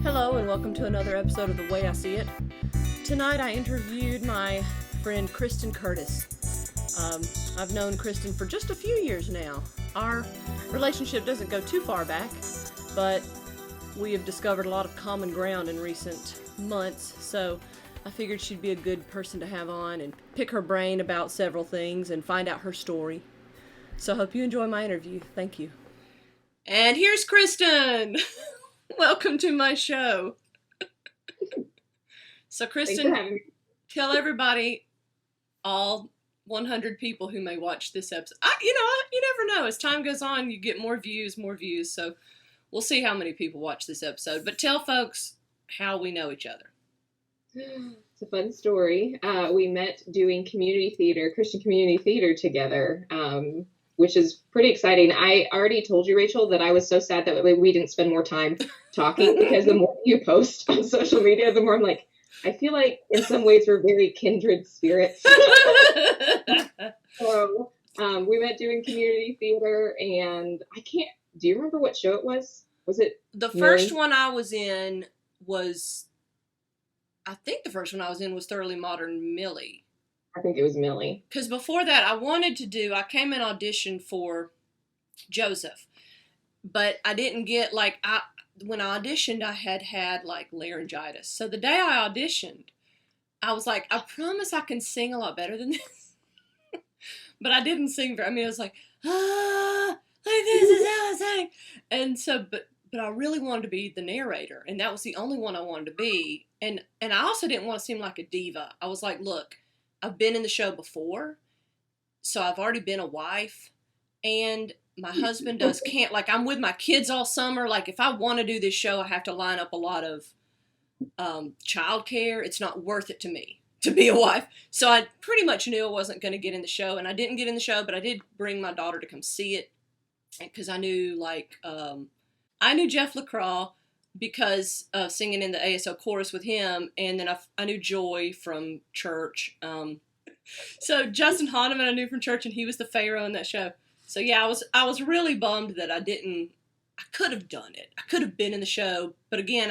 Hello and welcome to another episode of The Way I See It. Tonight I interviewed my friend Christin Curtis. I've known Christin for just a few years now. Our relationship doesn't go too far back, but we have discovered a lot of common ground in recent months, so I figured she'd be a good person to have on and pick her brain about several things and find out her story. So I hope you enjoy my interview. Thank you. And here's Christin! Welcome to my show. So, Christin, tell everybody, all 100 people who may watch this episode. You never know. As time goes on, you get more views. So, we'll see how many people watch this episode. But tell folks how we know each other. It's a fun story. We met doing community theater, Christian community theater together, which is pretty exciting. I already told you, Rachel, that I was so sad that we didn't spend more time talking because the more you post on social media, the more I'm like, I feel like in some ways we're very kindred spirits. So we met doing community theater, and do you remember what show it was? Was it the first one I was in was, I think the first one I was in was Thoroughly Modern Millie. I think it was Millie. Because before that, I came in audition for Joseph, but I didn't get, when I auditioned, I had laryngitis. So the day I auditioned, I was like, I promise I can sing a lot better than this. But I didn't sing I was like, like this is how I sang. And so, but I really wanted to be the narrator, and that was the only one I wanted to be. And I also didn't want to seem like a diva. I was like, look, I've been in the show before, so I've already been a wife, and my husband I'm with my kids all summer. Like, if I want to do this show, I have to line up a lot of childcare. It's not worth it to me to be a wife. So I pretty much knew I wasn't going to get in the show, and I didn't get in the show, but I did bring my daughter to come see it, because I knew, I knew Jeff LaCroix because of singing in the ASL chorus with him, and then I knew Joy from church. So Justin Hahnemann I knew from church, and he was the Pharaoh in that show. So yeah, I was really bummed that I could have done it. I could have been in the show, but again,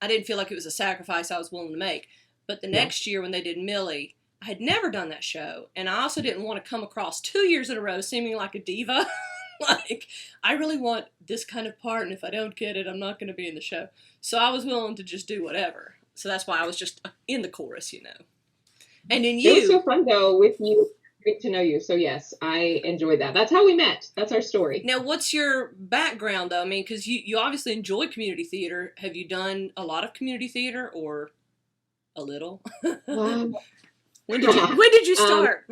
I didn't feel like it was a sacrifice I was willing to make. But the next year when they did Millie, I had never done that show, and I also didn't want to come across 2 years in a row seeming like a diva. I really want this kind of part, and if I don't get it, I'm not going to be in the show. So I was willing to just do whatever. So that's why I was just in the chorus, And then you... It was so fun, though, with you. Great to know you. So, yes, I enjoyed that. That's how we met. That's our story. Now, what's your background, though? I mean, because you obviously enjoy community theater. Have you done a lot of community theater, or a little? When did you start?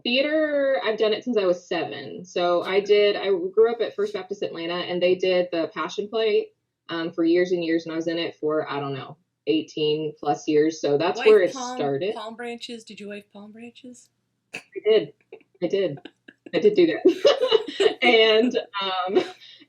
Theater, I've done it since I was 7. So I grew up at First Baptist Atlanta, and they did the Passion Play for years and years, and I was in it for, 18 plus years. So that's where it started. Palm branches? Did you wave palm branches? I did do that. And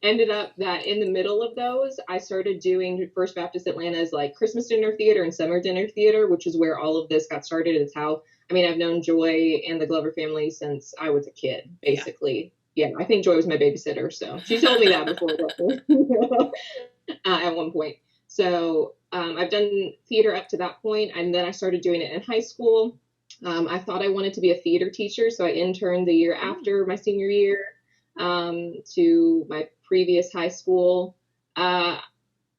ended up that in the middle of those, I started doing First Baptist Atlanta's Christmas dinner theater and summer dinner theater, which is where all of this got started. It's how, I've known Joy and the Glover family since I was a kid, basically. Yeah, I think Joy was my babysitter, so she told me that before at one point. So I've done theater up to that point, and then I started doing it in high school. I thought I wanted to be a theater teacher, so I interned the year after my senior year to my previous high school. I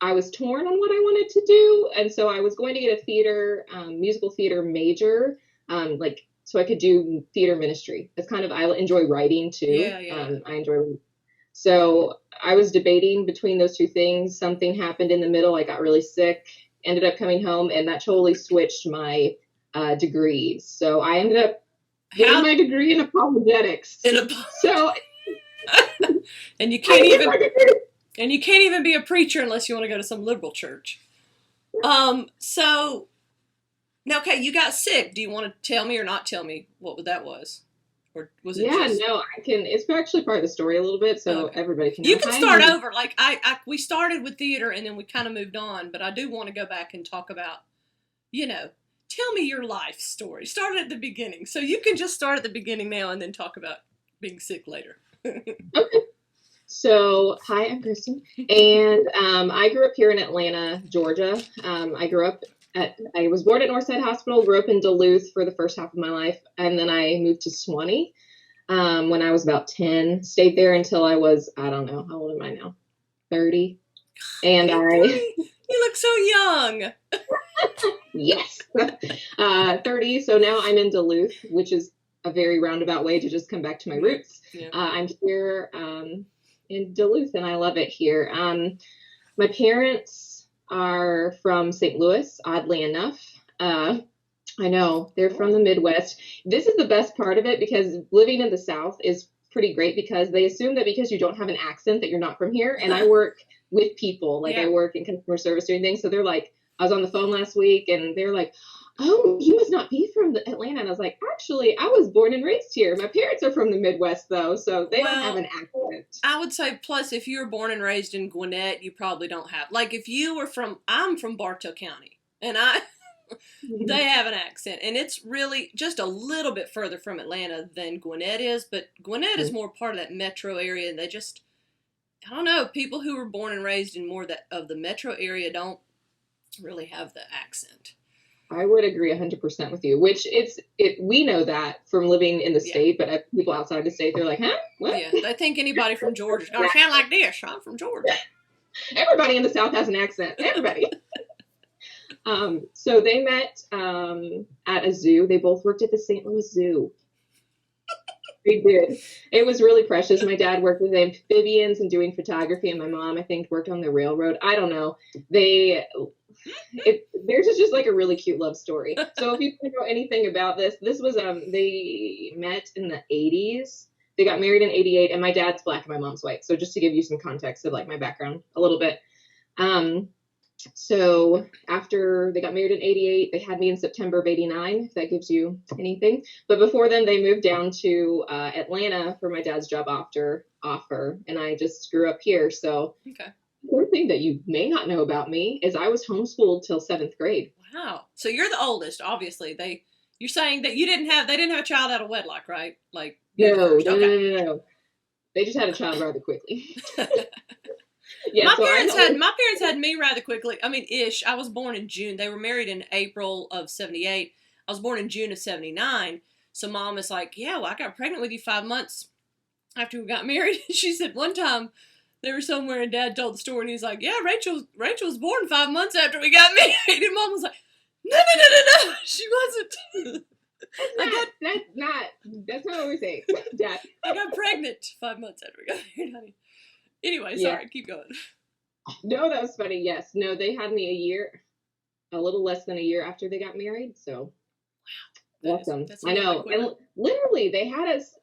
was torn on what I wanted to do, and so I was going to get a theater, musical theater major, so I could do theater ministry. It's I enjoy writing too. Yeah. I enjoy reading. So I was debating between those two things. Something happened in the middle. I got really sick, ended up coming home, and that totally switched my degrees. So I ended up getting my degree in apologetics. So, and you can't even be a preacher unless you want to go to some liberal church. So now, okay, you got sick. Do you want to tell me or not tell me what that was? Or was it I can. It's actually part of the story a little bit, so everybody can know. You can start over. We started with theater, and then we kind of moved on, but I do want to go back and talk about, tell me your life story. Start at the beginning. So you can just start at the beginning now and then talk about being sick later. Okay. So, hi, I'm Kristen, and I grew up here in Atlanta, Georgia. I was born at Northside Hospital, grew up in Duluth for the first half of my life, and then I moved to Swanee when I was about 10. Stayed there until I was, I don't know, how old am I now? 30. And You're I, 30. You look so young. yes, 30. So now I'm in Duluth, which is a very roundabout way to just come back to my roots. Yeah. I'm here in Duluth, and I love it here. My parents are from St. Louis, oddly enough. I know they're from the Midwest. This is the best part of it because living in the South is pretty great because they assume that because you don't have an accent that you're not from here. And I work with people, like I work in customer service doing things. So they're like, I was on the phone last week and they're like, oh, you must not be from Atlanta. And I was like, actually, I was born and raised here. My parents are from the Midwest though, so they don't have an accent. I would say, plus, if you were born and raised in Gwinnett, you probably don't have, like, if you were I'm from Bartow County, and they have an accent, and it's really just a little bit further from Atlanta than Gwinnett is, but Gwinnett is more part of that metro area, and they just, I don't know, people who were born and raised in more of the metro area don't really have the accent. I would agree 100% with you, which we know that from living in the state, but people outside the state, they're like, huh? What? Yeah, they think anybody from Georgia is going to sound like this. I'm from Georgia. Everybody in the South has an accent. Everybody. So they met at a zoo. They both worked at the St. Louis Zoo. They did. It was really precious. My dad worked with amphibians and doing photography, and my mom, I think, worked on the railroad. I don't know. Theirs is just like a really cute love story. So if you don't know anything about this was they met in the 80s. They got married in 88, and my dad's black and my mom's white. So just to give you some context of like my background a little bit. So after they got married in 88, they had me in September of 89, if that gives you anything. But before then, they moved down to Atlanta for my dad's job offer, and I just grew up here. So one thing that you may not know about me is I was homeschooled till 7th grade. Wow. So you're the oldest, obviously. You're saying that they didn't have a child out of wedlock, right? Like no. They just had a child rather quickly. Yeah, my parents had me rather quickly. I mean, ish. I was born in June. They were married in April of 78. I was born in June of 79. So mom is like, yeah, well, I got pregnant with you 5 months after we got married. She said one time they were somewhere and dad told the story and he's like, yeah, Rachel was born 5 months after we got married. And mom was like, no, she wasn't. That's not what we say, Dad. I got pregnant 5 months after we got married, honey. Anyway, sorry, keep going. No, that was funny. Yes. No, they had me a little less than a year after they got married. So, wow. Awesome. I know. And literally, they had us.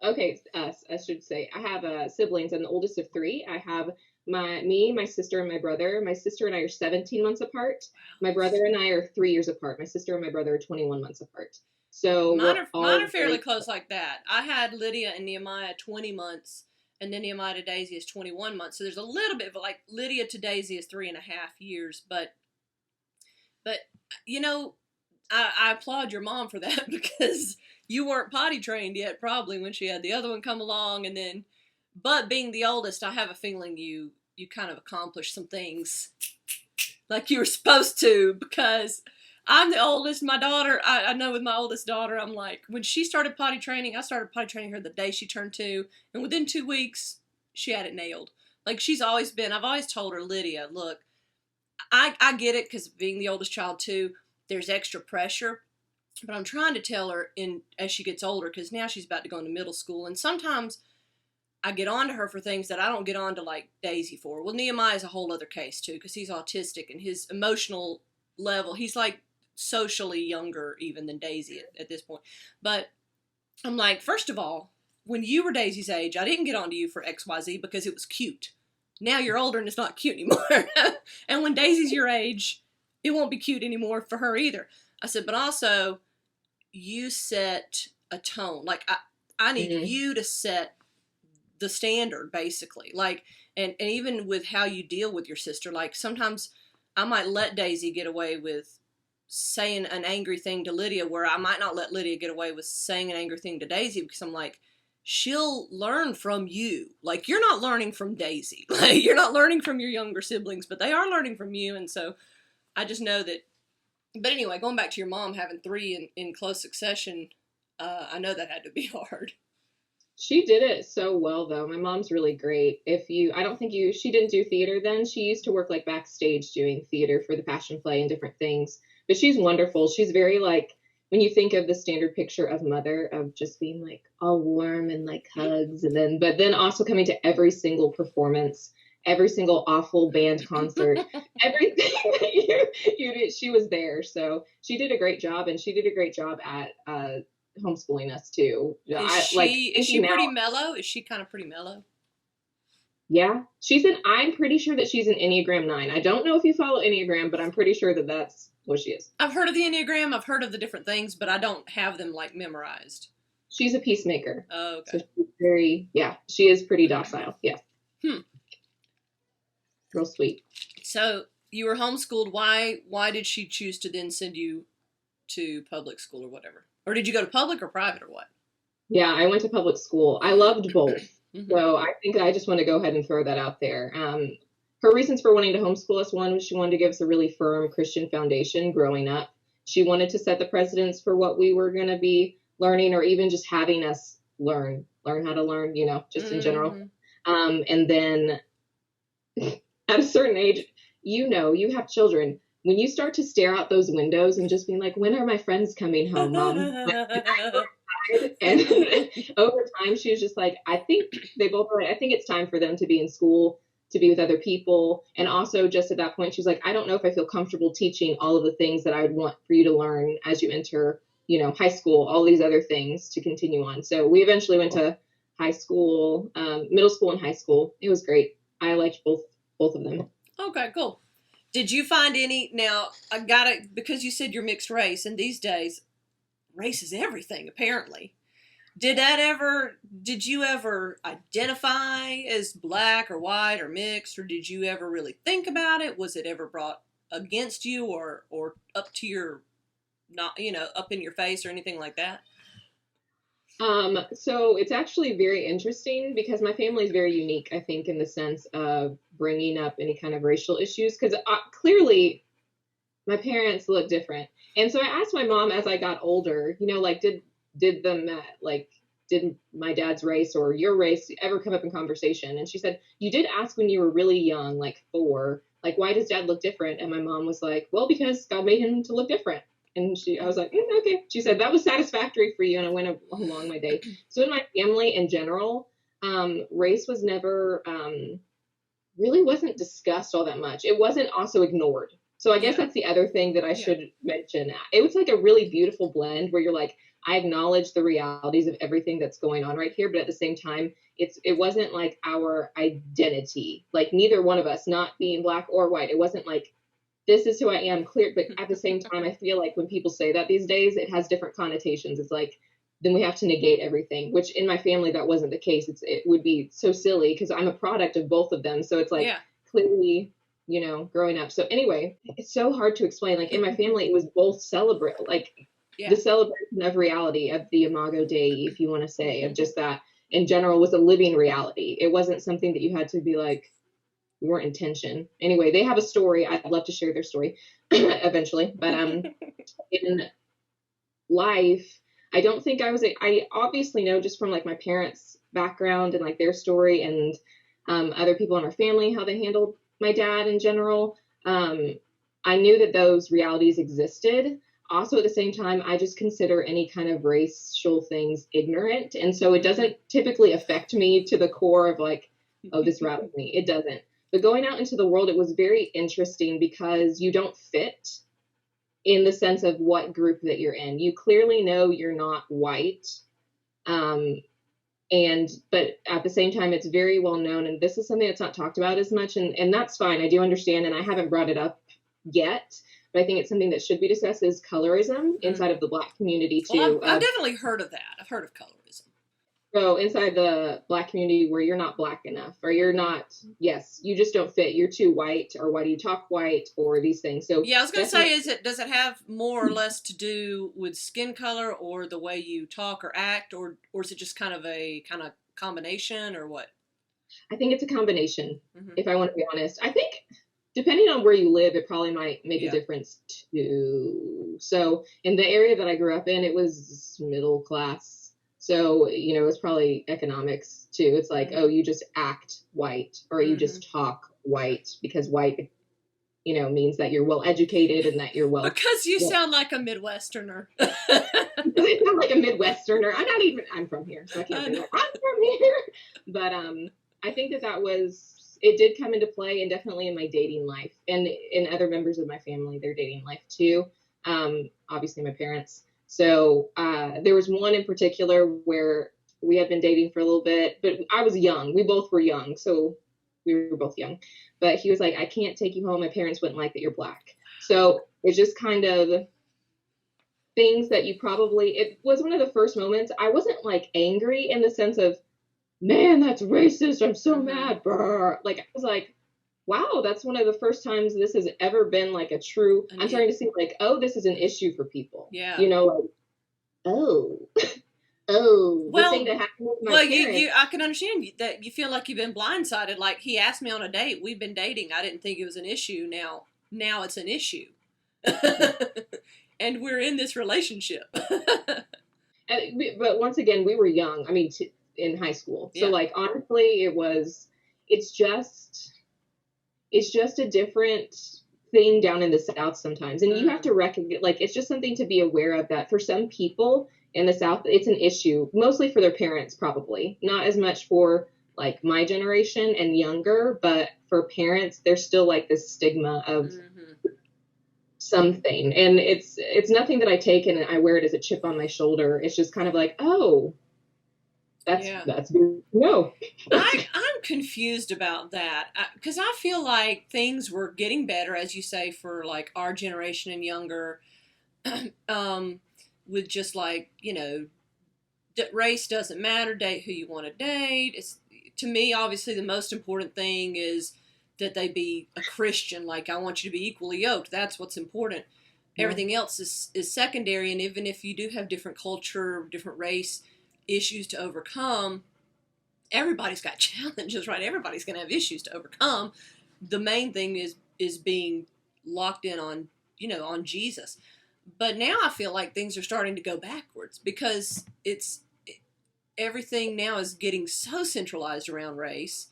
Okay, us, I should say. I have siblings. I'm the oldest of 3. I have my sister, and my brother. My sister and I are 17 months apart. My brother and I are 3 years apart. My sister and my brother are 21 months apart. So mine are fairly close like that. I had Lydia and Nehemiah 20 months. And then Nehemiah to Daisy is 21 months. So there's a little bit, but like Lydia to Daisy is 3.5 years. But you know, I applaud your mom for that because you weren't potty trained yet probably when she had the other one come along. And then, but being the oldest, I have a feeling you kind of accomplished some things like you were supposed to because I'm the oldest. My daughter, I know with my oldest daughter, I'm like, when she started potty training, I started potty training her the day she turned 2. And within 2 weeks, she had it nailed. Like, I've always told her, Lydia, look, I get it because being the oldest child too, there's extra pressure. But I'm trying to tell her as she gets older, because now she's about to go into middle school. And sometimes I get on to her for things that I don't get on to like Daisy for. Well, Nehemiah is a whole other case too, because he's autistic and his emotional level, he's like socially younger even than Daisy at this point. But I'm like, first of all, when you were Daisy's age, I didn't get onto you for XYZ because it was cute. Now you're older and it's not cute anymore. And when Daisy's your age, it won't be cute anymore for her either. I said, but also, you set a tone. Like, I need you to set the standard, basically. Like, and even with how you deal with your sister, like, sometimes I might let Daisy get away with saying an angry thing to Lydia where I might not let Lydia get away with saying an angry thing to Daisy because I'm like, she'll learn from you. Like, you're not learning from Daisy. Like, you're not learning from your younger siblings, but they are learning from you. And so I just know that. But anyway, going back to your mom having three in close succession, I know that had to be hard. She did it so well, though. My mom's really great. I don't think she didn't do theater then. She used to work like backstage doing theater for the Passion Play and different things. But she's wonderful. She's very like, when you think of the standard picture of mother, of just being like all warm and like hugs, but then also coming to every single performance, every single awful band concert, everything that you did, she was there. So she did a great job, and she did a great job at homeschooling us too. Is she pretty mellow? Is she kind of pretty mellow? Yeah, I'm pretty sure that she's an Enneagram 9. I don't know if you follow Enneagram, but I'm pretty sure that that's what she is. I've heard of the Enneagram. I've heard of the different things, but I don't have them like memorized. She's a peacemaker. Oh, okay. So she is pretty docile. Yeah. Real sweet. So you were homeschooled. Why did she choose to then send you to public school or whatever? Or did you go to public or private or what? Yeah, I went to public school. I loved both. So I think I just want to go ahead and throw that out there. Her reasons for wanting to homeschool us, one was she wanted to give us a really firm Christian foundation growing up. She wanted to set the precedents for what we were going to be learning, or even just having us learn how to learn, just in general. And then at a certain age, you have children. When you start to stare out those windows and just being like, when are my friends coming home, Mom? And over time, she was just like, I think it's time for them to be in school, to be with other people. And also just at that point, she was like, I don't know if I feel comfortable teaching all of the things that I would want for you to learn as you enter, high school, all these other things to continue on. So we eventually went to high school, middle school and high school. It was great. I liked both of them. Okay, cool. Did you find now because you said you're mixed race, and these days race is everything, apparently. Did you ever identify as black or white or mixed, or did you ever really think about it? Was it ever brought against you or up to your, not, up in your face or anything like that? So it's actually very interesting because my family is very unique, I think, in the sense of bringing up any kind of racial issues, because clearly my parents look different. And so I asked my mom as I got older, did my dad's race or your race ever come up in conversation? And she said, you did ask when you were really young, like 4, like, why does dad look different? And my mom was like, well, because God made him to look different. And I was like, okay. She said, that was satisfactory for you. And I went along my day. So in my family in general, race was never, really wasn't discussed all that much. It wasn't also ignored. So I guess that's the other thing that I should mention. It was like a really beautiful blend where you're like, I acknowledge the realities of everything that's going on right here. But at the same time, it wasn't like our identity, like neither one of us, not being black or white. It wasn't like, this is who I am, clear. But at the same time, I feel like when people say that these days, it has different connotations. It's like, then we have to negate everything, which in my family, that wasn't the case. It would be so silly because I'm a product of both of them. So it's like clearly, growing up. So anyway, it's so hard to explain. Like in my family, it was both the celebration of reality, of the Imago Dei, if you want to say, of just that in general was a living reality. It wasn't something that you had to be like, we weren't in tension. Anyway, they have a story. I'd love to share their story eventually. But in life, I don't think I obviously know just from like my parents' background and like their story and other people in our family, how they handled my dad in general. I knew that those realities existed. Also, at the same time, I just consider any kind of racial things ignorant. And so it doesn't typically affect me to the core of like, oh, this rattles me. It doesn't. But going out into the world, it was very interesting because you don't fit in the sense of what group that you're in. You clearly know you're not white. But at the same time, it's very well known. And this is something that's not talked about as much. And that's fine. I do understand. And I haven't brought it up yet. But I think it's something that should be discussed is colorism inside of the Black community too. Well, I've definitely heard of that. I've heard of colorism. So inside the Black community where you're not Black enough, or you're not, yes, you just don't fit. You're too white, or why do you talk white, or these things. So Yeah, I was gonna say, definitely, does it have more or less to do with skin color or the way you talk or act, or is it just kind of a kind of combination or what? I think it's a combination, Hmm. if I want to be honest. I think depending on where you live, it probably might make a Yeah. difference too. So in the area that I grew up in, it was middle class. So, it was probably economics too. It's like, oh, Hmm. you just act white, or you Hmm. just talk white, because white, means that you're well educated and that you're well. Because you Well, sound like a Midwesterner. I'm like a Midwesterner. I'm from here, so I can't I say know. that I'm from here. But I think that it did come into play, and definitely in my dating life, and in other members of my family, their dating life too. Obviously my parents. So there was one in particular where we had been dating for a little bit, but I was young. We both were young, so we were both young. But he was like, "I can't take you home. My parents wouldn't like that you're Black." So it's just kind of things that it was one of the first moments. I wasn't like angry in the sense of, man, that's racist, I'm so Hmm. mad. Brr. Like, I was like, wow, that's one of the first times this has ever been like a true, And I'm it, starting to see like, oh, this is an issue for people. yeah. Like, oh, oh, the thing Well, that happened with my well, parents. I can understand that you feel like you've been blindsided. Like he asked me on a date. We've been dating. I didn't think it was an issue. Now it's an issue, and we're in this relationship. But once again, we were young. I mean, in high school. So Yeah. like, honestly, it's just, it's just a different thing down in the South sometimes. And you have Mm. to recognize, like, it's just something to be aware of, that for some people in the South, it's an issue, mostly for their parents, probably. Not as much for like my generation and younger, but for parents, there's still like this stigma of Hmm. something. And it's nothing that I take and I wear it as a chip on my shoulder. It's just kind of like, oh, Yeah. that's good. No. I'm confused about that because I feel like things were getting better, as you say, for like our generation and younger, um, with just like race doesn't matter. Date who you want to date. It's to me obviously the most important thing is that they be a Christian. Like I want you to be equally yoked. That's what's important. Yeah. Everything else is secondary. And even if you do have different culture, different race issues to overcome, everybody's got challenges, right? Everybody's going to have issues to overcome. The main thing is being locked in on on Jesus. But now I feel like things are starting to go backwards because everything now is getting so centralized around race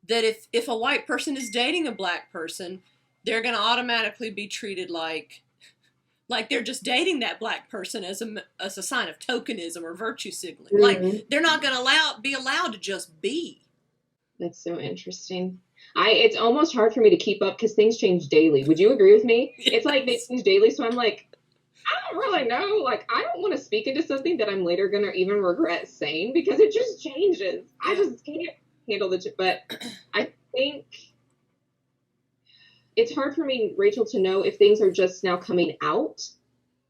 that if a white person is dating a black person, they're going to automatically be treated like they're just dating that black person as a sign of tokenism or virtue signaling. Like Mhm. they're not going to be allowed to just be. That's so interesting. It's almost hard for me to keep up because things change daily. Would you agree with me? It's like they Yes. change daily, so I'm like, I don't really know. Like, I don't want to speak into something that I'm later gonna even regret saying because it just changes. I Yeah. just can't handle but I think it's hard for me, Rachel, to know if things are just now coming out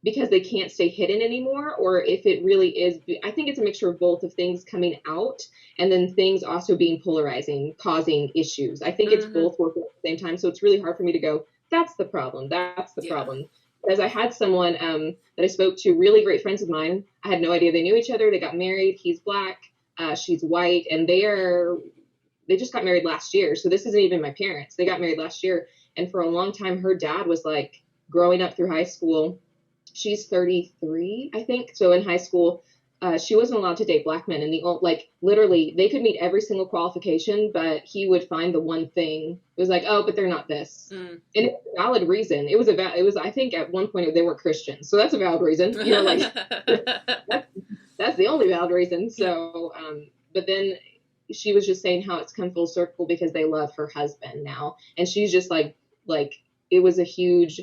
because they can't stay hidden anymore, or if it really is. I think it's a mixture of both, of things coming out and then things also being polarizing, causing issues. I think it's Mm-hmm. both working at the same time. So it's really hard for me to go, that's the problem. That's the Yeah. problem. Because I had someone that I spoke to, really great friends of mine. I had no idea they knew each other. They got married. He's Black, she's white, and they just got married last year. So this isn't even my parents. They got married last year. And for a long time, her dad was like, growing up through high school, she's 33, I think. So in high school, she wasn't allowed to date Black men. And like literally, they could meet every single qualification, but he would find the one thing. It was like, oh, but they're not this. Mm. And it's a valid reason. I think at one point they weren't Christians. So that's a valid reason. Like that's, that's the only valid reason. Yeah. So, but then she was just saying how it's come full circle because they love her husband now. And she's just like, it was a huge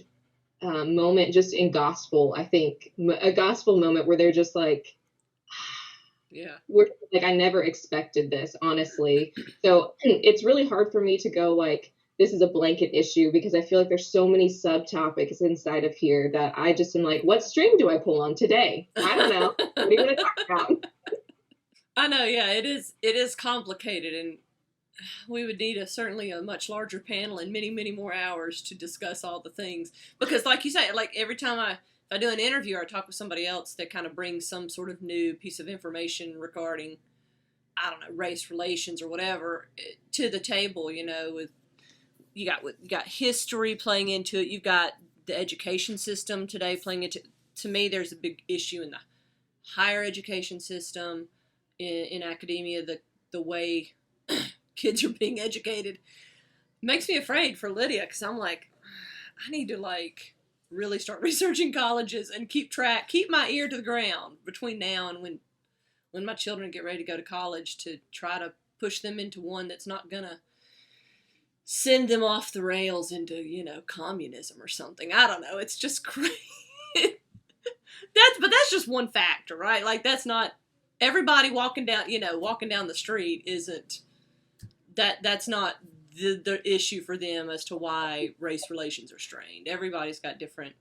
moment just in gospel, I think, a gospel moment where they're just like, Yeah. we're like, I never expected this, honestly. So it's really hard for me to go like, this is a blanket issue because I feel like there's so many subtopics inside of here that I just am like, what string do I pull on today? I don't know. What do you want to talk about? I know, yeah, it is complicated, and we would need certainly a much larger panel and many, many more hours to discuss all the things. Because, like you say, like every time if I do an interview or I talk with somebody else that kind of brings some sort of new piece of information regarding, I don't know, race relations or whatever to the table, with you got history playing into it. You've got the education system today playing into. To me, there's a big issue in the higher education system, in academia, the way kids are being educated makes me afraid for Lydia, because I'm like, I need to really start researching colleges and keep my ear to the ground between now and when my children get ready to go to college, to try to push them into one that's not gonna send them off the rails into communism or something. I don't know. It's just crazy. That's just one factor, right? Like, that's not everybody walking down the street isn't that's not the issue for them as to why race relations are strained. Everybody's got different.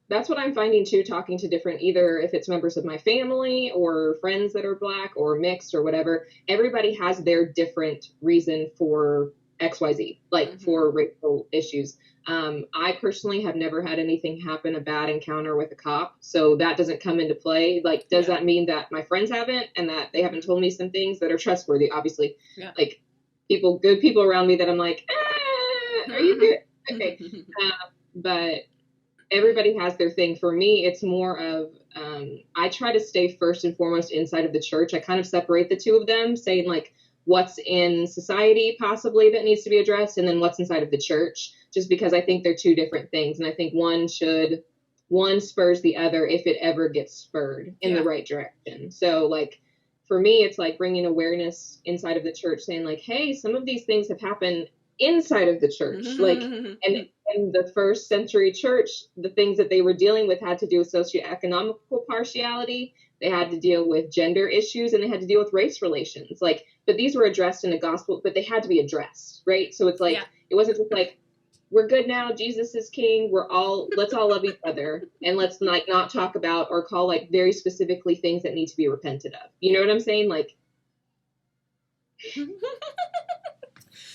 That's what I'm finding too, talking to different, either if it's members of my family or friends that are Black or mixed or whatever, everybody has their different reason for XYZ, like for racial issues. I personally have never had anything happen, a bad encounter with a cop, so that doesn't come into play. Like, does that mean that my friends haven't, and that they haven't told me some things that are trustworthy? Obviously, like good people around me that I'm like, are you good? Okay. But everybody has their thing. For me, it's more of, I try to stay first and foremost inside of the church. I kind of separate the two of them, saying like what's in society possibly that needs to be addressed, and then what's inside of the church, just because I think they're two different things. And I think one spurs the other if it ever gets spurred in the right direction. So like, for me, it's like bringing awareness inside of the church, saying like, hey, some of these things have happened inside of the church. Like, and in the first century church, the things that they were dealing with had to do with socioeconomical partiality. They had to deal with gender issues, and they had to deal with race relations. Like, but these were addressed in the gospel, but they had to be addressed, right? So it's like, it wasn't just like, we're good now, Jesus is king, let's all love each other, and let's like not talk about or call like very specifically things that need to be repented of. You know what I'm saying? Like,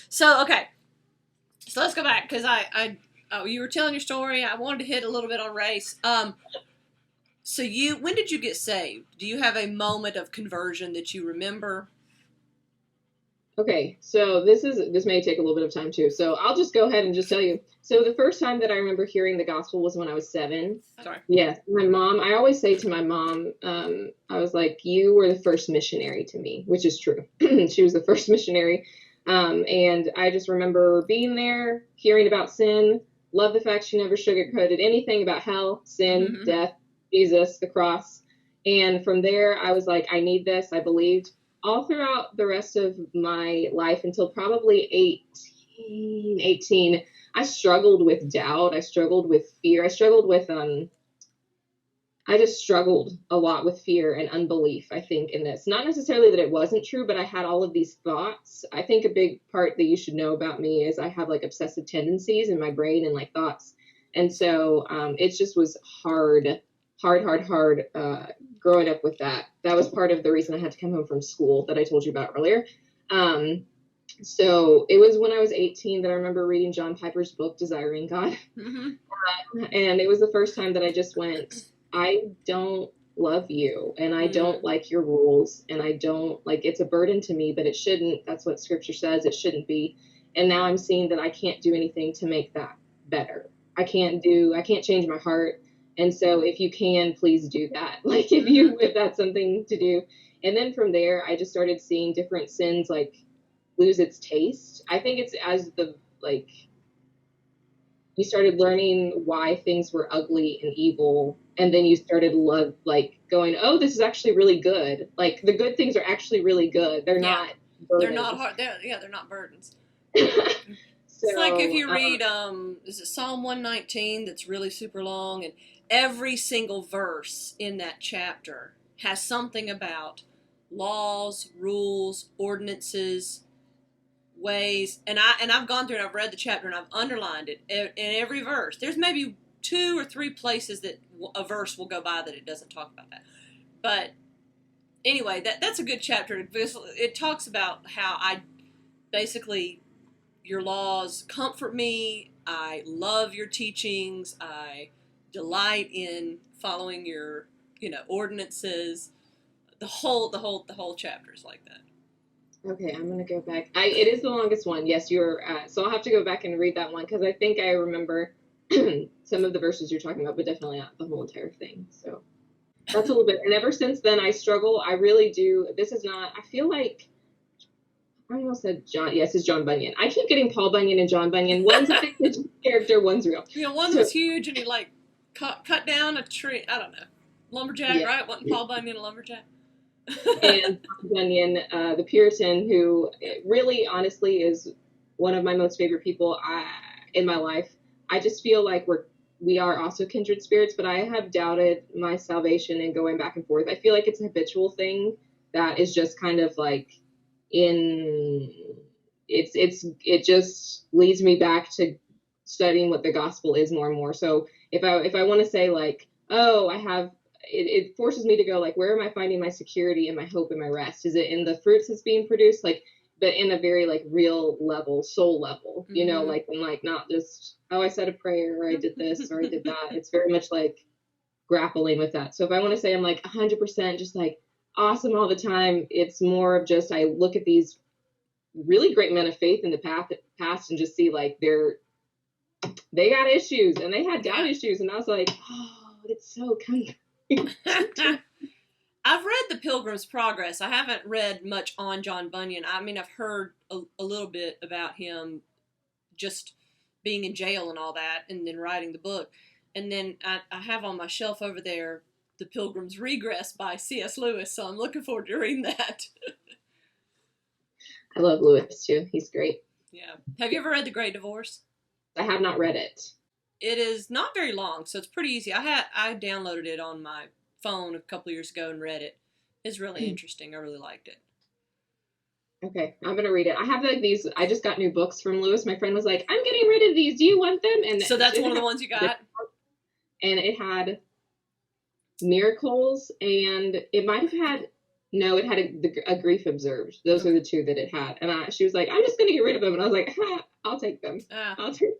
so okay, so let's go back, because you were telling your story. I wanted to hit a little bit on race. So when did you get saved? Do you have a moment of conversion that you remember? Okay, so this may take a little bit of time too. So I'll just go ahead and just tell you. So the first time that I remember hearing the gospel was when I was 7. Sorry. Yeah, my mom. I always say to my mom, I was like, "You were the first missionary to me," which is true. She was the first missionary, and I just remember being there, hearing about sin. Love the fact she never sugarcoated anything about hell, sin, death, Jesus, the cross. And from there, I was like, I need this. I believed. All throughout the rest of my life until probably 18, I struggled with doubt. I struggled with fear. I just struggled a lot with fear and unbelief, I think, in this. Not necessarily that it wasn't true, but I had all of these thoughts. I think a big part that you should know about me is I have like obsessive tendencies in my brain and like thoughts. And so it just was hard growing up with that. That was part of the reason I had to come home from school that I told you about earlier. So it was when I was 18 that I remember reading John Piper's book, Desiring God. And it was the first time that I just went, I don't love you, and I don't like your rules, and I don't like, it's a burden to me, but it shouldn't. That's what scripture says. It shouldn't be. And now I'm seeing that I can't do anything to make that better. I can't change my heart. And so if you can, please do that. Like if that's something to do. And then from there, I just started seeing different sins like lose its taste. I think it's as you started learning why things were ugly and evil. And then you started going, oh, this is actually really good. Like the good things are actually really good. They're not burdens. They're not hard. They're not burdens. It's like if you read, is it Psalm 119 that's really super long, and every single verse in that chapter has something about laws, rules, ordinances, ways, and I've gone through and I've read the chapter and I've underlined it in every verse. There's maybe 2 or 3 places that a verse will go by that it doesn't talk about that, but anyway, that's a good chapter because it talks about how basically your laws comfort me. I love your teachings. I delight in following your, ordinances. The whole chapter is like that. Okay, I'm gonna go back. It is the longest one. Yes, you're. So I'll have to go back and read that one because I think I remember some of the verses you're talking about, but definitely not the whole entire thing. So that's a little bit. And ever since then, I struggle. I really do. This is not. I feel like I almost said John. Yes, it's John Bunyan. I keep getting Paul Bunyan and John Bunyan. One's a fictional character, one's real. One was huge and he like cut down a tree. I don't know, lumberjack, yeah. Right? Wasn't Paul Bunyan a lumberjack? And Bunyan, the Puritan, who really, honestly, is one of my most favorite people in my life. I just feel like we are also kindred spirits, but I have doubted my salvation and going back and forth. I feel like it's a habitual thing that is just kind of like it just leads me back to studying what the gospel is more and more. So if I want to say like, oh, I have. It forces me to go like, where am I finding my security and my hope and my rest? Is it in the fruits that's being produced? Like, but in a very like real level, soul level, like, I'm like, not just, oh, I said a prayer or I did this or I did that. It's very much like grappling with that. So if I want to say I'm like 100% just like awesome all the time, it's more of just, I look at these really great men of faith in the past and just see like they got issues and they had doubt issues. And I was like, oh, it's so kind of, I've read The Pilgrim's Progress. I haven't read much on John Bunyan. I mean, I've heard a little bit about him just being in jail and all that, and then writing the book. And then I have on my shelf over there The Pilgrim's Regress by C.S. Lewis, so I'm looking forward to reading that. I love Lewis, too. He's great. Yeah. Have you ever read The Great Divorce? I have not read it. It is not very long, so it's pretty easy. I downloaded it on my phone a couple years ago and read it. It's really interesting. I really liked it. Okay, I'm gonna read it. I have like these. I just got new books from Lewis. My friend was like, "I'm getting rid of these. Do you want them?" And so that's one of the ones you got. And it had miracles, and it might have had it had a grief observed. Those are the two that it had. And she was like, "I'm just gonna get rid of them," and I was like, "I'll take them. I'll take."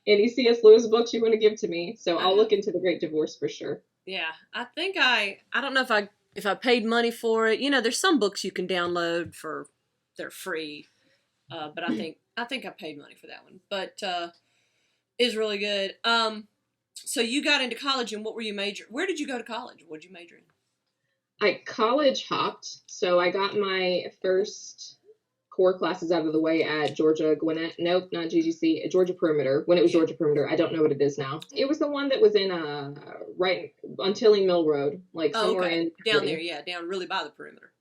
Any C.S. Lewis books you want to give to me. So I'll look into The Great Divorce for sure. Yeah, I think I don't know if I paid money for it. There's some books you can download they're free. But I think I paid money for that one. But it's really good. So you got into college, and what were you where did you go to college? What did you major in? I college hopped. So I got my first core classes out of the way at Georgia Gwinnett. Nope, not GGC. Georgia Perimeter. When it was Georgia Perimeter, I don't know what it is now. It was the one that was in right on Tilling Mill Road, like somewhere in down there. Yeah, down really by the perimeter.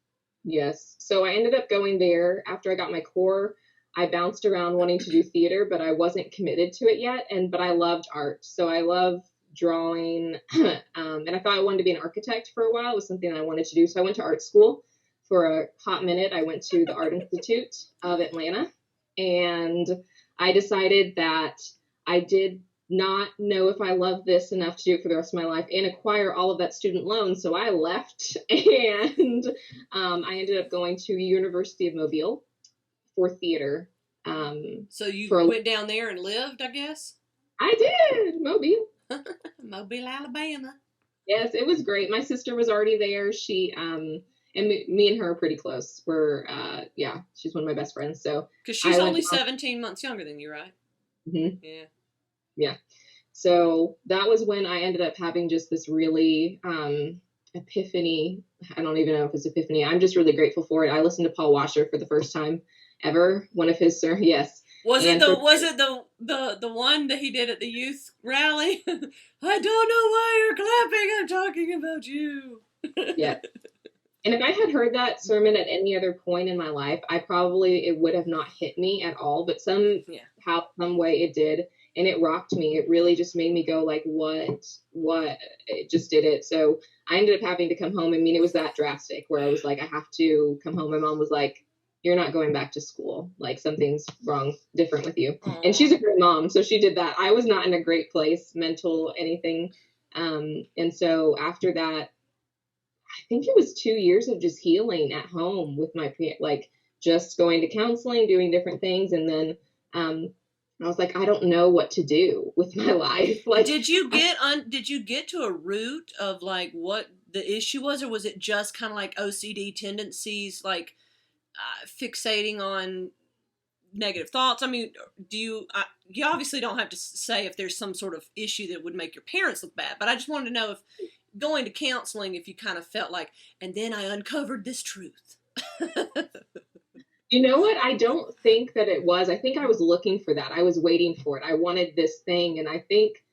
Yes. So I ended up going there after I got my core. I bounced around wanting to do theater, but I wasn't committed to it yet. But I loved art, so I love drawing, and I thought I wanted to be an architect for a while. It was something I wanted to do, so I went to art school. For a hot minute, I went to the Art Institute of Atlanta, and I decided that I did not know if I loved this enough to do it for the rest of my life and acquire all of that student loan. So I left, and I ended up going to the University of Mobile for theater. So you went down there and lived, I guess? I did, Mobile. Mobile, Alabama. Yes, it was great. My sister was already there. She and me and her are pretty close. She's one of my best friends. So because she's only 17 months younger than you, right? Mm-hmm. Yeah. So that was when I ended up having just this really epiphany. I don't even know if it's epiphany. I'm just really grateful for it. I listened to Paul Washer for the first time ever. One of his sermons. Yes. Was it the one that he did at the youth rally? I don't know why you're clapping. I'm talking about you. Yeah. And if I had heard that sermon at any other point in my life, it would have not hit me at all. But some way it did. And it rocked me. It really just made me go like, what? It just did it. So I ended up having to come home. I mean, it was that drastic where I was like, I have to come home. My mom was like, you're not going back to school. Like something's different with you. Aww. And she's a great mom. So she did that. I was not in a great place, mental, anything. And so after that, I think it was 2 years of just healing at home with my like just going to counseling, doing different things, and then I was like, I don't know what to do with my life. Like, did you get to a root of like what the issue was, or was it just kind of like OCD tendencies, like fixating on negative thoughts? I mean, you obviously don't have to say if there's some sort of issue that would make your parents look bad, but I just wanted to know if going to counseling, if you kind of felt like, and then I uncovered this truth. you know what? I don't think that it was. I think I was looking for that. I was waiting for it. I wanted this thing. And I think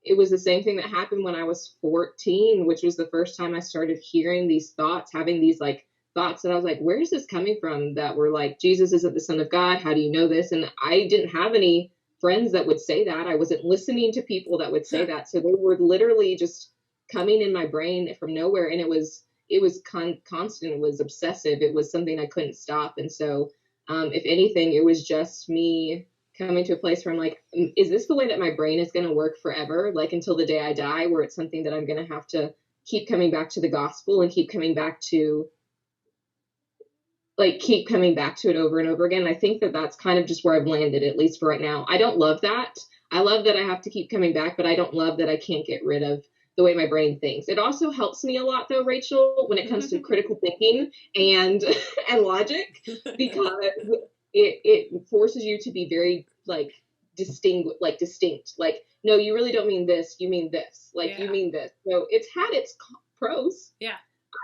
it was the same thing that happened when I was 14, which was the first time I started hearing these thoughts, having these like thoughts that I was like, where is this coming from? That were like, Jesus isn't the Son of God. How do you know this? And I didn't have any friends that would say that. I wasn't listening to people that would say that. So they were literally just coming in my brain from nowhere. And it was constant. It was obsessive. It was something I couldn't stop. And so, if anything, it was just me coming to a place where I'm like, is this the way that my brain is going to work forever? Like until the day I die, where it's something that I'm going to have to keep coming back to the gospel and keep coming back to it over and over again. And I think that that's kind of just where I've landed, at least for right now. I don't love that. I love that I have to keep coming back, but I don't love that I can't get rid of the way my brain thinks. It also helps me a lot though, Rachel, when it comes to critical thinking and and logic, because it forces you to be very like distinct. Like, no, you really don't mean this, you mean this. Like, you mean this. So it's had its pros. Yeah.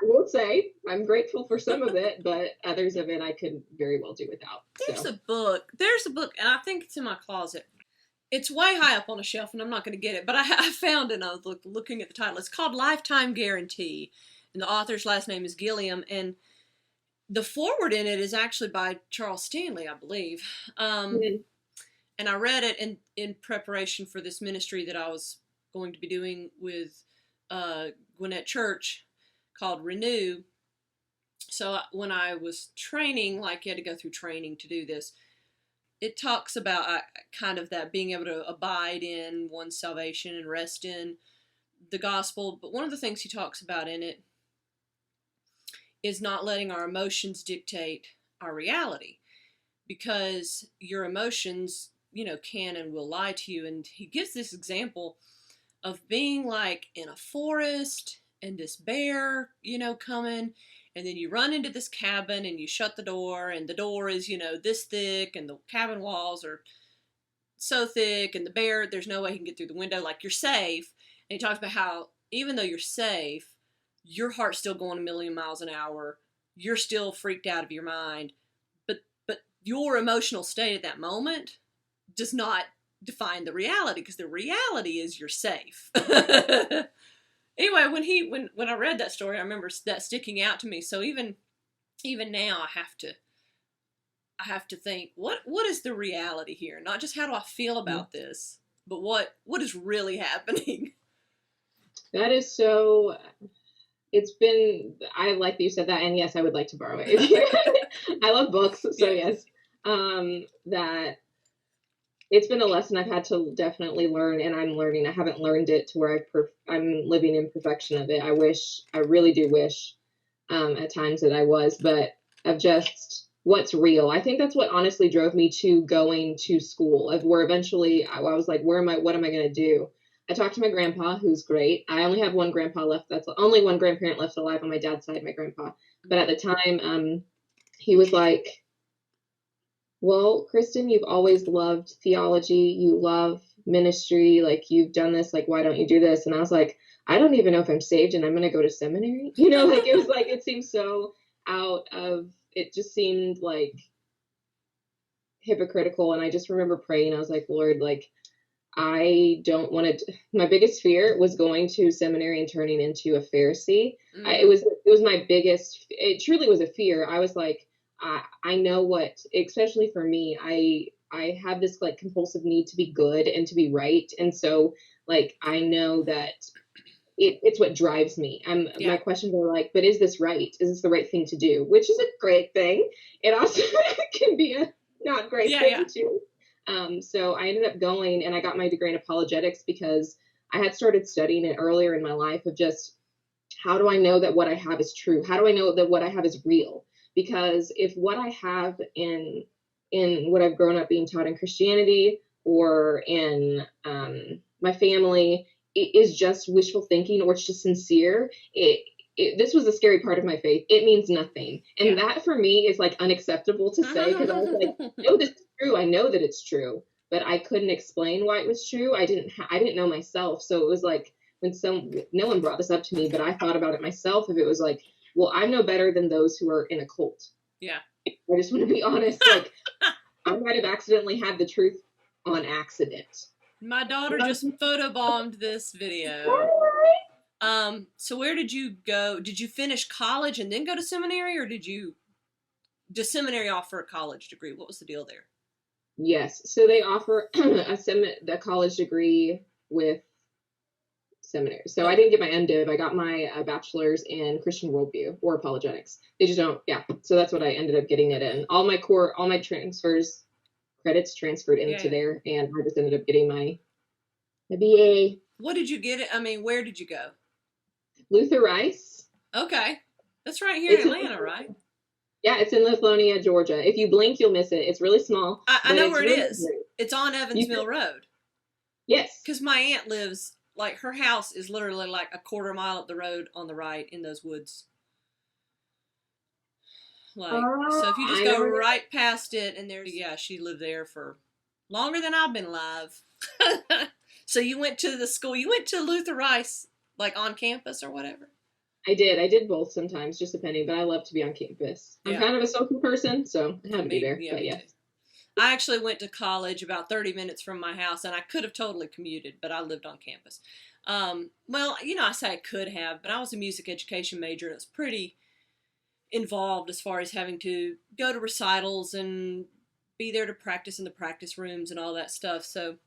I will say I'm grateful for some of it, but others of it I could very well do without. There's a book, and I think it's in my closet. It's way high up on a shelf, and I'm not going to get it, but I found it, and I was looking at the title. It's called Lifetime Guarantee, and the author's last name is Gilliam, and the foreword in it is actually by Charles Stanley, I believe. And I read it in preparation for this ministry that I was going to be doing with Gwinnett Church called Renew. So when I was training, like you had to go through training to do this, it talks about kind of that being able to abide in one's salvation and rest in the gospel. But one of the things he talks about in it is not letting our emotions dictate our reality, because your emotions, can and will lie to you. And he gives this example of being like in a forest and this bear, coming, and then you run into this cabin and you shut the door, and the door is, this thick, and the cabin walls are so thick, and the bear, there's no way he can get through the window. Like, you're safe. And he talks about how even though you're safe, your heart's still going a million miles an hour. You're still freaked out of your mind. But your emotional state at that moment does not define the reality, because the reality is you're safe. Anyway, when I read that story, I remember that sticking out to me. So even now, I have to think, what is the reality here? Not just how do I feel about this, but what is really happening? That is so. I like that you said that, and yes, I would like to borrow it. I love books, so yes. That it's been a lesson I've had to definitely learn, and I'm learning. I haven't learned it to where I'm living in perfection of it. I really do wish at times that I was, but of just what's real. I think that's what honestly drove me to going to school, of where eventually I was like, what am I going to do? I talked to my grandpa, who's great. I only have one grandpa left. That's only one grandparent left alive on my dad's side, my grandpa. But at the time, he was like, well, Christin, you've always loved theology. You love ministry. Like, you've done this. Like, why don't you do this? And I was like, I don't even know if I'm saved and I'm going to go to seminary. Like, it was like, it seemed so out of, it just seemed like hypocritical. And I just remember praying. I was like, Lord, like, I don't want to, my biggest fear was going to seminary and turning into a Pharisee. It was my biggest, it truly was a fear. I was like, I know what, especially for me, I have this like compulsive need to be good and to be right. And so like, I know that it's what drives me. My questions are like, but is this right? Is this the right thing to do? Which is a great thing. It also can be a not great thing too. So I ended up going and I got my degree in apologetics because I had started studying it earlier in my life, of just how do I know that what I have is true? How do I know that what I have is real? Because if what I have in what I've grown up being taught in Christianity or in my family is just wishful thinking or it's just sincere, this was a scary part of my faith. It means nothing. And that for me is like unacceptable to say, because I was like, no, this is true. I know that it's true, but I couldn't explain why it was true. I didn't know myself. So it was like when no one brought this up to me, but I thought about it myself. If it was like, well, I'm no better than those who are in a cult. Yeah. I just want to be honest. Like I might have accidentally had the truth on accident. My daughter just photobombed this video. So where did you go? Did you finish college and then go to seminary, or did seminary offer a college degree? What was the deal there? Yes. So they offer a college degree with seminary. So I didn't get my MDiv. I got my bachelor's in Christian worldview or apologetics. They just don't. Yeah. So that's what I ended up getting it in. All my credits transferred into there, and I just ended up getting my BA. What did you get? I mean, where did you go? Luther Rice. Okay. That's right here in Atlanta, right? Yeah, it's in Lithonia, Georgia. If you blink, you'll miss it. It's really small. I know where it is. Great. It's on Evans Mill Road. Yes. Because my aunt lives, like, her house is literally like a quarter mile up the road on the right in those woods. Like, so if you just go right past it, and she lived there for longer than I've been alive. So you went to the school, you went to Luther Rice, like on campus or whatever? I did both sometimes, just depending, but I love to be on campus. I'm kind of a social person, so I had to be there. Yeah, but yeah. I actually went to college about 30 minutes from my house, and I could have totally commuted, but I lived on campus. Well, I say I could have, but I was a music education major, and it was pretty involved as far as having to go to recitals and be there to practice in the practice rooms and all that stuff. So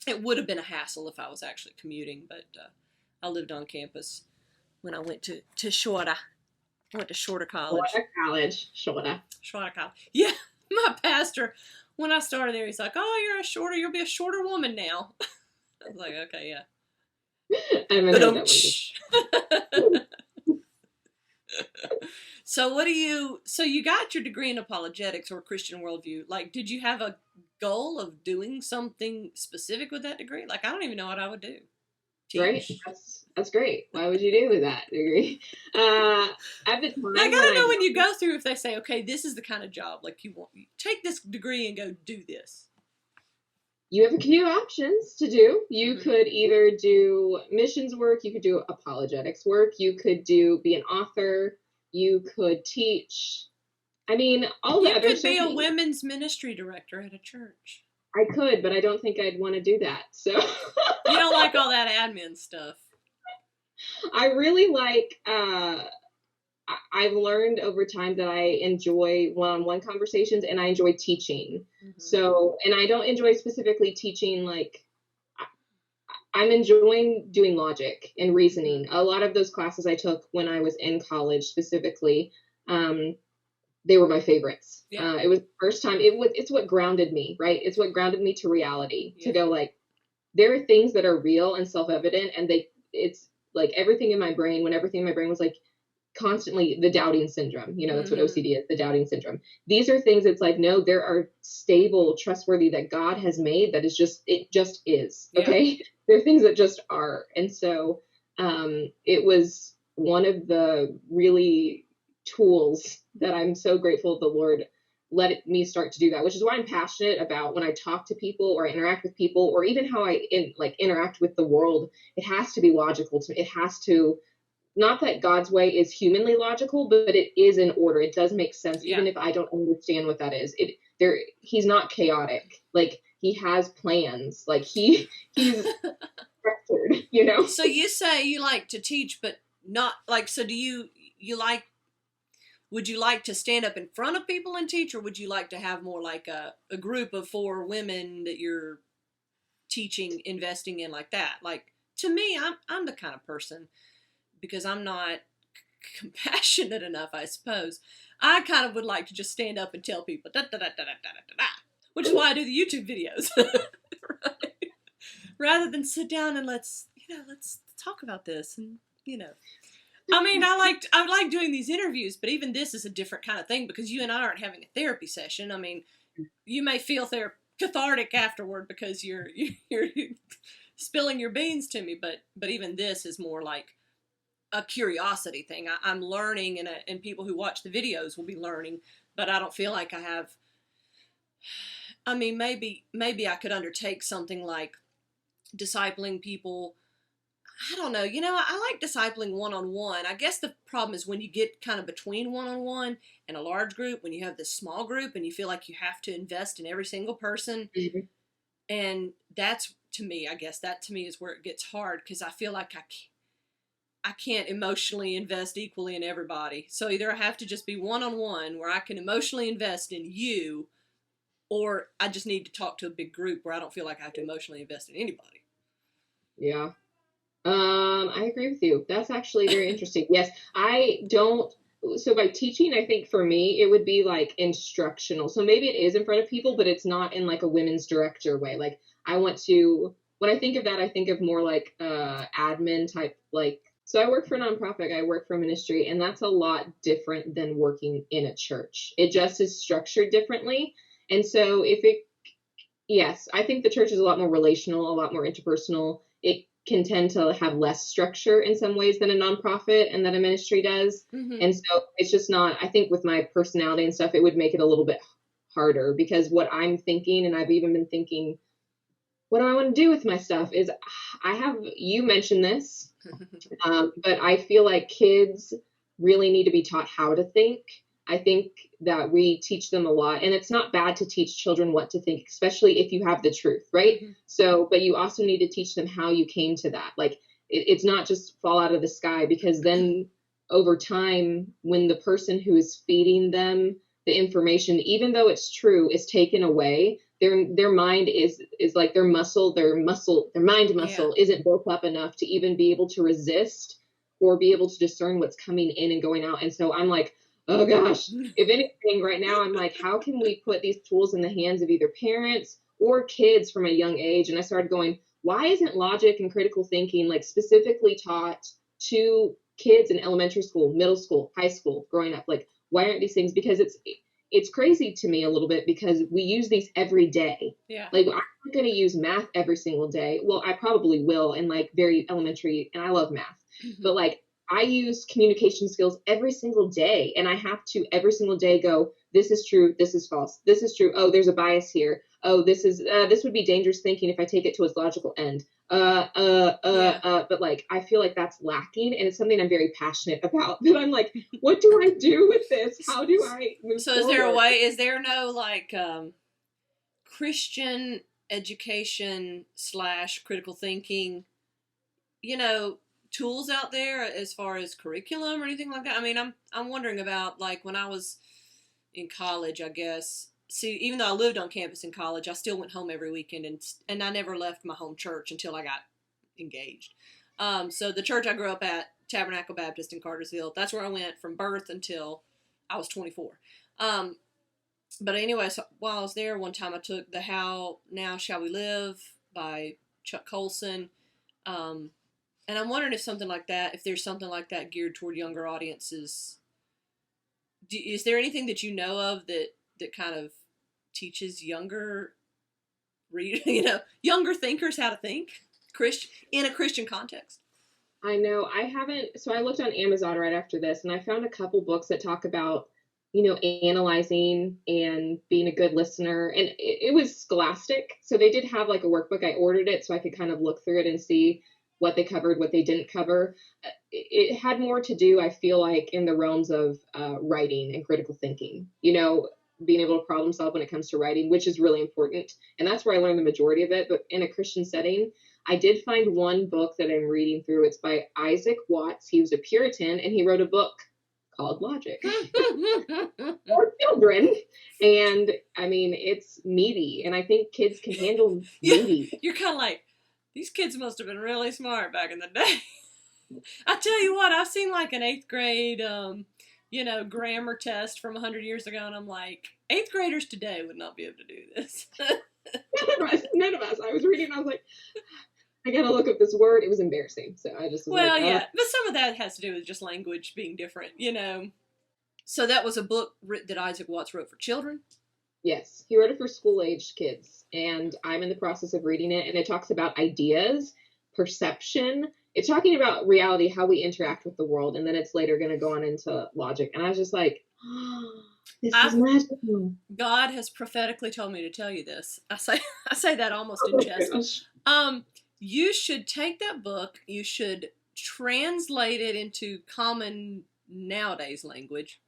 it would have been a hassle if I was actually commuting, but I lived on campus when I went to Shorter. I went to Shorter College. Shorter College. Yeah, my pastor, when I started there, he's like, "Oh, you'll be a shorter woman now." I was like, "Okay, yeah." I remember that one. So you got your degree in apologetics or Christian worldview. Like, did you have a goal of doing something specific with that degree? Like, I don't even know what I would do. Teach. Right? That's great. Why would you do with that degree? At the time, I gotta know when you go through, if they say, okay, this is the kind of job, like you take this degree and go do this. You have a few options to do. You could either do missions work, you could do apologetics work, you could be an author, you could teach. I mean, all the other stuff. You could be a women's ministry director at a church. I could, but I don't think I'd want to do that. So you don't like all that admin stuff. I really like, I've learned over time that I enjoy one-on-one conversations and I enjoy teaching. Mm-hmm. So, and I don't enjoy specifically teaching, like, I'm enjoying doing logic and reasoning. A lot of those classes I took when I was in college specifically, they were my favorites. Yeah. It was the first time, it's what grounded me, right? It's what grounded me to reality, to go like, there are things that are real and self-evident, and it's like everything in my brain, when everything in my brain was like constantly the doubting syndrome, that's what OCD is, the doubting syndrome. These are things that's like, no, there are stable, trustworthy that God has made that is it just is, okay? Yeah. There are things that just are. And so it was one of the really tools that I'm so grateful the Lord let me start to do that, which is why I'm passionate about when I talk to people or I interact with people, or even how I interact with the world. It has to be logical to me. It has to, not that God's way is humanly logical, but it is in order. It does make sense, even if I don't understand what that is. He's not chaotic. Like, he has plans. Like, he's structured, So you say you like to teach, but not like, so do you like, would you like to stand up in front of people and teach, or would you like to have more like a group of 4 women that you're teaching, investing in, like that? Like, to me, I'm the kind of person, because I'm not compassionate enough, I suppose. I kind of would like to just stand up and tell people, da, da, da, da, da, da, da, da, which is why I do the YouTube videos, right? Rather than sit down and let's talk about this, and I mean, I like doing these interviews, but even this is a different kind of thing because you and I aren't having a therapy session. I mean, you may feel cathartic afterward because you're spilling your beans to me, but even this is more like a curiosity thing. I'm learning, and people who watch the videos will be learning, but I don't feel like I have. I mean, maybe I could undertake something like discipling people. I don't know. I like discipling one-on-one. I guess the problem is when you get kind of between one-on-one and a large group, when you have this small group and you feel like you have to invest in every single person. Mm-hmm. And that's, to me, I guess that to me is where it gets hard because I feel like I can't emotionally invest equally in everybody. So either I have to just be one-on-one where I can emotionally invest in you, or I just need to talk to a big group where I don't feel like I have to emotionally invest in anybody. Yeah. I agree with you. That's actually very interesting. Yes, I don't. So by teaching, I think for me, it would be like instructional. So maybe it is in front of people, but it's not in like a women's director way. Like when I think of that, I think of more like admin type, like, so I work for a nonprofit, I work for a ministry, and that's a lot different than working in a church. It just is structured differently. And so yes, I think the church is a lot more relational, a lot more interpersonal. It can tend to have less structure in some ways than a nonprofit and that a ministry does. Mm-hmm. And so it's just not, I think with my personality and stuff, it would make it a little bit harder because what I'm thinking, and I've even been thinking, what do I want to do with my stuff is you mentioned this, but I feel like kids really need to be taught how to think. I think that we teach them a lot, and it's not bad to teach children what to think, especially if you have the truth, right? Mm-hmm. So, but you also need to teach them how you came to that. Like, it's not just fall out of the sky, because then over time, when the person who is feeding them the information, even though it's true, is taken away, their mind is like their mind muscle isn't built up enough to even be able to resist or be able to discern what's coming in and going out. And so I'm like, oh gosh, if anything right now, I'm like, how can we put these tools in the hands of either parents or kids from a young age? And I started going, why isn't logic and critical thinking like specifically taught to kids in elementary school, middle school, high school, growing up? Like, why aren't these things? Because it's crazy to me a little bit because we use these every day. Yeah. Like, I'm not going to use math every single day. Well, I probably will in like very elementary, and I love math, but like, I use communication skills every single day, and I have to every single day go, this is true, this is false, this is true, oh, there's a bias here, oh, this would be dangerous thinking if I take it to its logical end. But like, I feel like that's lacking, and it's something I'm very passionate about. But I'm like, what do I do with this? How do I move So forward? is there no like Christian education / critical thinking, tools out there as far as curriculum or anything like that? I mean, I'm wondering about like when I was in college, I guess. See, even though I lived on campus in college, I still went home every weekend, and I never left my home church until I got engaged. So the church I grew up at, Tabernacle Baptist in Cartersville, that's where I went from birth until I was 24. But anyway, so while I was there, one time I took the How Now Shall We Live by Chuck Colson. And I'm wondering if there's something like that geared toward younger audiences. Is there anything that you know of that kind of teaches younger thinkers how to think in a Christian context? I know I haven't. So I looked on Amazon right after this, and I found a couple books that talk about, analyzing and being a good listener. And it was scholastic. So they did have like a workbook. I ordered it so I could kind of look through it and see what they covered, what they didn't cover. It had more to do, I feel like, in the realms of writing and critical thinking, being able to problem solve when it comes to writing, which is really important. And that's where I learned the majority of it. But in a Christian setting, I did find one book that I'm reading through. It's by Isaac Watts. He was a Puritan, and he wrote a book called Logic for children. And I mean, it's meaty, and I think kids can handle meaty. You're kind of like, these kids must have been really smart back in the day. I tell you what, I've seen like an 8th grade, grammar test from 100 years ago, and I'm like, 8th graders today would not be able to do this. None of us. I was reading, and I was like, I gotta look up this word. It was embarrassing. So I just was like, Well, oh, yeah, but some of that has to do with just language being different, you know. So that was a book that Isaac Watts wrote for children. yes. He wrote it for school-aged kids, and I'm in the process of reading it, and it talks about ideas, perception. It's talking about reality, how we interact with the world, and then it's later going to go on into logic. And I was just like, oh, this is I've magical. God has prophetically told me to tell you this. I say that almost Oh in my jest. gosh. You should take that book. You should translate it into common nowadays language.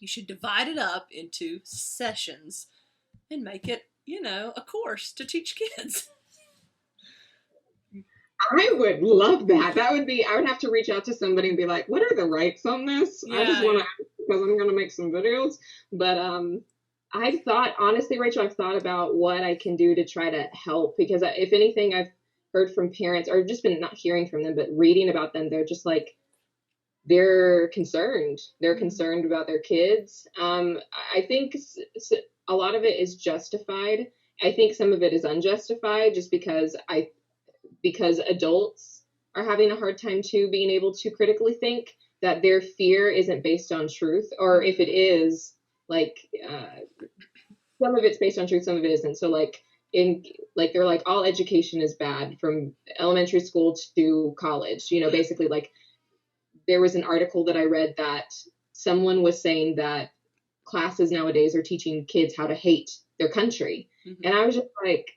You should divide it up into sessions and make it, you know, a course to teach kids. I would love that. That would be, I would have to reach out to somebody and be like, what are the rights on this? I just want Yeah. to, because I'm going to make some videos. But I've thought, honestly, Rachel, I've thought about what I can do to try to help because if anything, I've heard from parents or just been not hearing from them, but reading about them, they're just like, they're concerned. They're concerned about their kids. I think a lot of it is justified. I think some of it is unjustified just because adults are having a hard time too being able to critically think that their fear isn't based on truth, or if it is, like some of it's based on truth, some of it isn't. So like they're like all education is bad from elementary school to college. You know, basically like there was an article that I read that someone was saying that classes nowadays are teaching kids how to hate their country. Mm-hmm. And I was just like,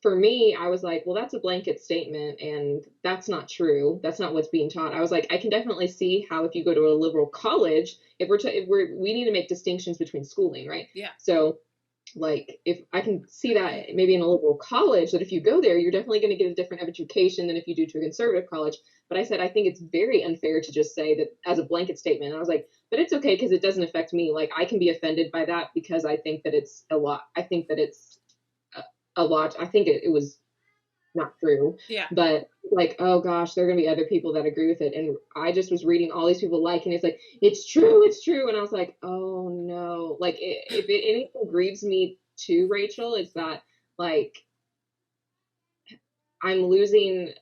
for me, I was like, well, that's a blanket statement, and that's not true. That's not what's being taught. I was like, I can definitely see how if you go to a liberal college, we need to make distinctions between schooling, right? Yeah. So, like, if I can see that maybe in a liberal college, that if you go there, you're definitely going to get a different education than if you do to a conservative college. But I said, I think it's very unfair to just say that as a blanket statement. And I was like, but it's okay because it doesn't affect me. Like, I can be offended by that because I think that it's a lot. I think that it's a lot. I think it was not true. Yeah. But like, oh gosh, there are gonna be other people that agree with it. And I just was reading all these people and it's like, it's true. And I was like, oh no. Like if anything grieves me too, Rachel, is that like I'm losing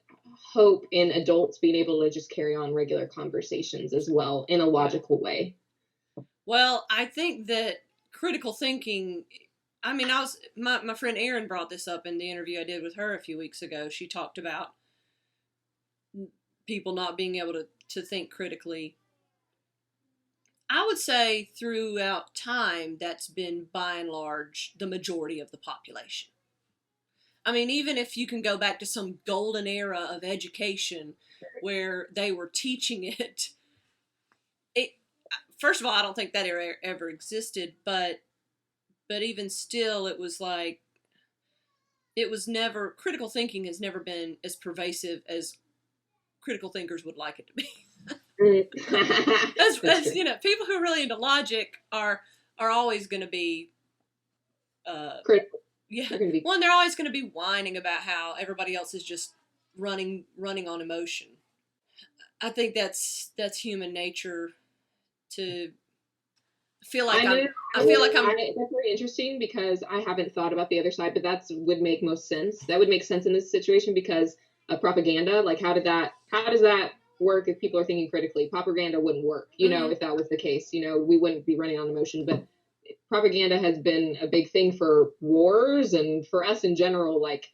hope in adults being able to just carry on regular conversations as well in a logical way. Well, I think that critical thinking, I mean, my friend Erin brought this up in the interview I did with her a few weeks ago. She talked about people not being able to think critically. I would say throughout time, that's been by and large the majority of the population. I mean, even if you can go back to some golden era of education where they were teaching it, first of all, I don't think that era ever existed, but even still, it was like, it was never, critical thinking has never been as pervasive as critical thinkers would like it to be. as you know, people who are really into logic are always going to be critical. Yeah. Well, and they're always going to be whining about how everybody else is just running on emotion. I think that's human nature to feel like that's very interesting because I haven't thought about the other side, but that would make most sense. That would make sense in this situation because of propaganda. Like, how does that work if people are thinking critically? Propaganda wouldn't work, you know, if that was the case. You know, we wouldn't be running on emotion, but propaganda has been a big thing for wars and for us in general. Like,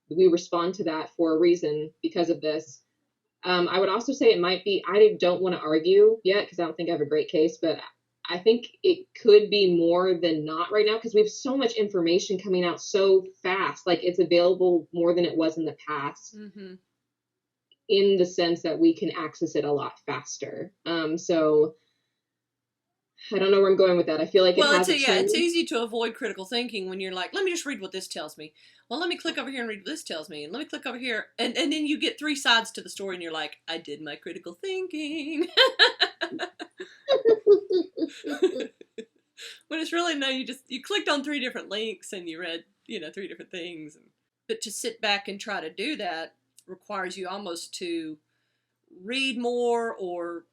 we respond to that for a reason because of this. I would also say it might be, I don't want to argue yet because I don't think I have a great case, but I think it could be more than not right now because we have so much information coming out so fast. Like, it's available more than it was in the past, in the sense that we can access it a lot faster. So I don't know where I'm going with that. I feel like it's easy to avoid critical thinking when you're like, let me just read what this tells me. Well, let me click over here and read what this tells me. And let me click over here. And then you get three sides to the story and you're like, I did my critical thinking. When it's really, no, you clicked on three different links and you read, three different things. But to sit back and try to do that requires you almost to read more or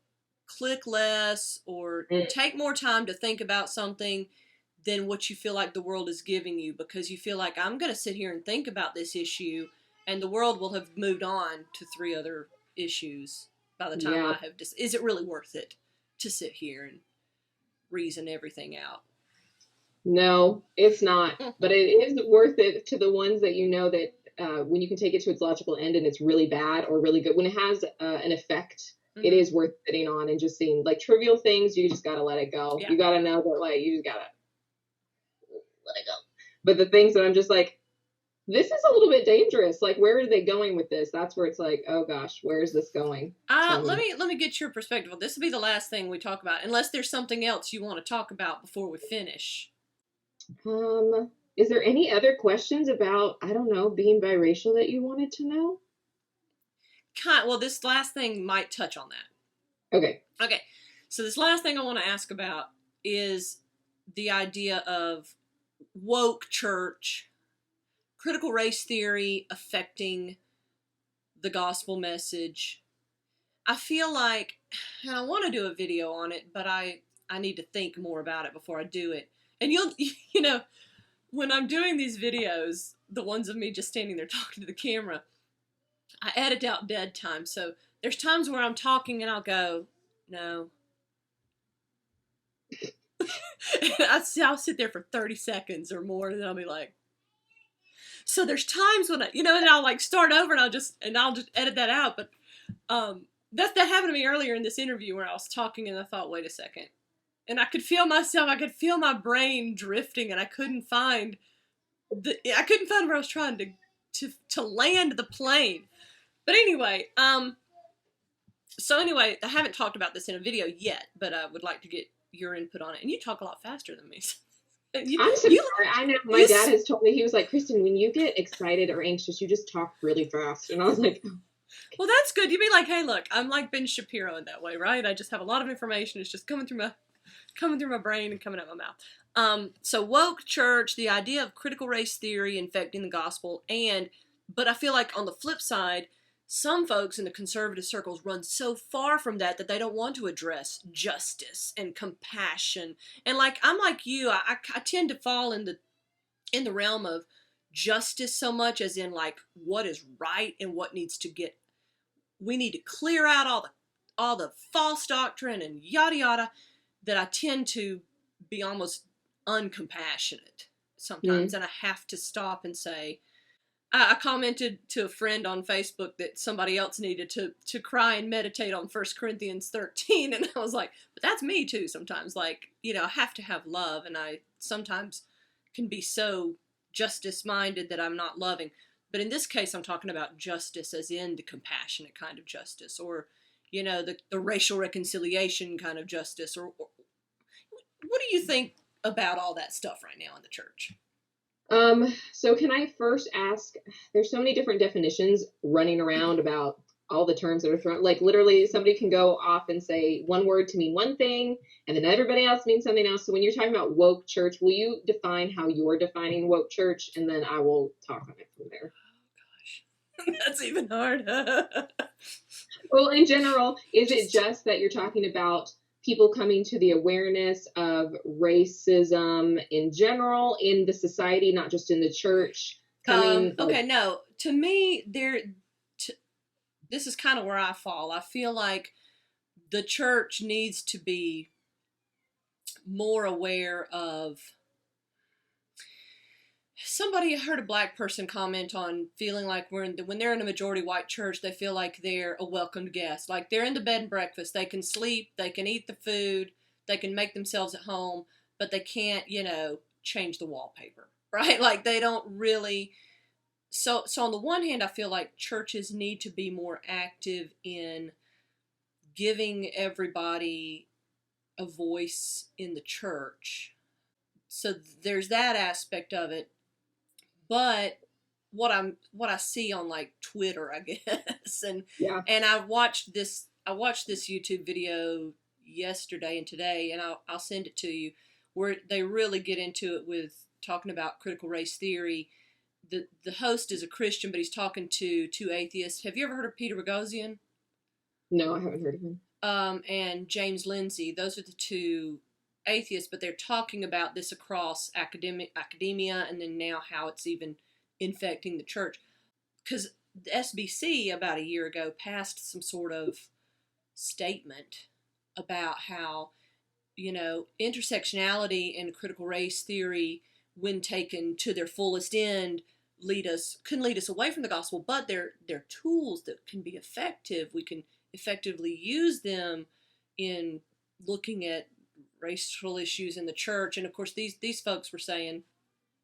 click less or take more time to think about something than what you feel like the world is giving you, because you feel like, I'm going to sit here and think about this issue, and the world will have moved on to 3 other issues by the time Yeah. I have is it really worth it to sit here and reason everything out? No, it's not. But it is worth it to the ones that you know that when you can take it to its logical end and it's really bad or really good, when it has an effect, it is worth sitting on and just seeing like trivial things. You just gotta let it go. Yeah. You gotta know that like you just gotta let it go. But the things that I'm just like, this is a little bit dangerous. Like, where are they going with this? That's where it's like, oh gosh, where is this going? Let me get your perspective. This will be the last thing we talk about, unless there's something else you want to talk about before we finish. Is there any other questions about, I don't know, being biracial that you wanted to know? Well, this last thing might touch on that. Okay. Okay. So this last thing I want to ask about is the idea of woke church, critical race theory affecting the gospel message. I feel like, and I want to do a video on it, but I need to think more about it before I do it. And you know, when I'm doing these videos, the ones of me just standing there talking to the camera, I edit out dead time. So there's times where I'm talking and I'll go, no. I'll sit there for 30 seconds or more, and then I'll be like, so there's times when and I'll like start over and I'll just edit that out. But that happened to me earlier in this interview where I was talking and I thought, wait a second. And I could feel my brain drifting, and I couldn't find where I was trying to land the plane. But anyway, I haven't talked about this in a video yet, but I would like to get your input on it. And you talk a lot faster than me. I'm so sorry. I know my dad has told me, he was like, Christin, when you get excited or anxious, you just talk really fast. And I was like, oh. Well, that's good. You'd be like, hey, look, I'm like Ben Shapiro in that way, right? I just have a lot of information. It's just coming through my brain and coming out my mouth. So woke church, the idea of critical race theory infecting the gospel, but I feel like on the flip side, some folks in the conservative circles run so far from that they don't want to address justice and compassion. And like, I'm like you, I tend to fall in the realm of justice so much, as in like what is right and what needs to get. We need to clear out all the false doctrine and yada yada, that I tend to be almost uncompassionate sometimes. And I have to stop and say, I commented to a friend on Facebook that somebody else needed to cry and meditate on 1 Corinthians 13. And I was like, but that's me too sometimes. Like, I have to have love. And I sometimes can be so justice-minded that I'm not loving. But in this case, I'm talking about justice as in the compassionate kind of justice, or, the racial reconciliation kind of justice. Or what do you think about all that stuff right now in the church? So can I first ask, there's so many different definitions running around about all the terms that are thrown. Like literally somebody can go off and say one word to mean one thing, and then everybody else means something else. So when you're talking about woke church, will you define how you're defining woke church? And then I will talk on it from there. Oh gosh, that's even hard. Well, in general, is it just that you're talking about people coming to the awareness of racism in general in the society, not just in the church? Okay, no. To me, this is kind of where I fall. I feel like the church needs to be more aware of. Somebody heard a black person comment on feeling like when they're in a majority white church, they feel like they're a welcomed guest. Like they're in the bed and breakfast. They can sleep, they can eat the food, they can make themselves at home, but they can't, change the wallpaper, right? Like they don't really. So on the one hand, I feel like churches need to be more active in giving everybody a voice in the church. So there's that aspect of it. But what I see on like Twitter, I guess, and I watched this YouTube video yesterday and today, and I'll send it to you, where they really get into it with talking about critical race theory. The host is a Christian, but he's talking to 2 atheists. Have you ever heard of Peter Boghossian? No, I haven't heard of him. And James Lindsay. Those are the 2 atheists, but they're talking about this across academia, and then now how it's even infecting the church. Because the SBC about a year ago passed some sort of statement about how, intersectionality and critical race theory, when taken to their fullest end, can lead us away from the gospel, but they're tools that can be effective. We can effectively use them in looking at racial issues in the church. And of course, these folks were saying,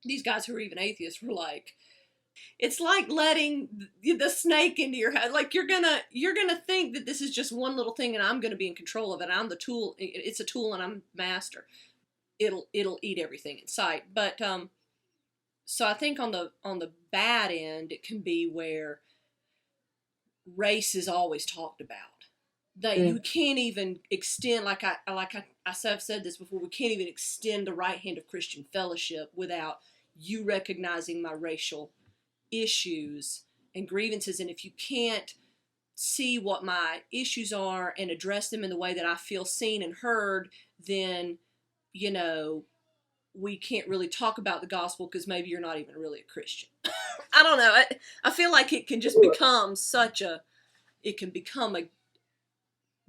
these guys who are even atheists were like, it's like letting the snake into your head. Like, you're gonna think that this is just one little thing, and I'm gonna be in control of it. I'm the tool. It's a tool, and I'm master. It'll eat everything in sight. But so I think on the bad end, it can be where race is always talked about. That you can't even extend, I've said this before, we can't even extend the right hand of Christian fellowship without you recognizing my racial issues and grievances. And if you can't see what my issues are and address them in the way that I feel seen and heard, then, we can't really talk about the gospel, because maybe you're not even really a Christian. I don't know. I feel like it can just become it can become a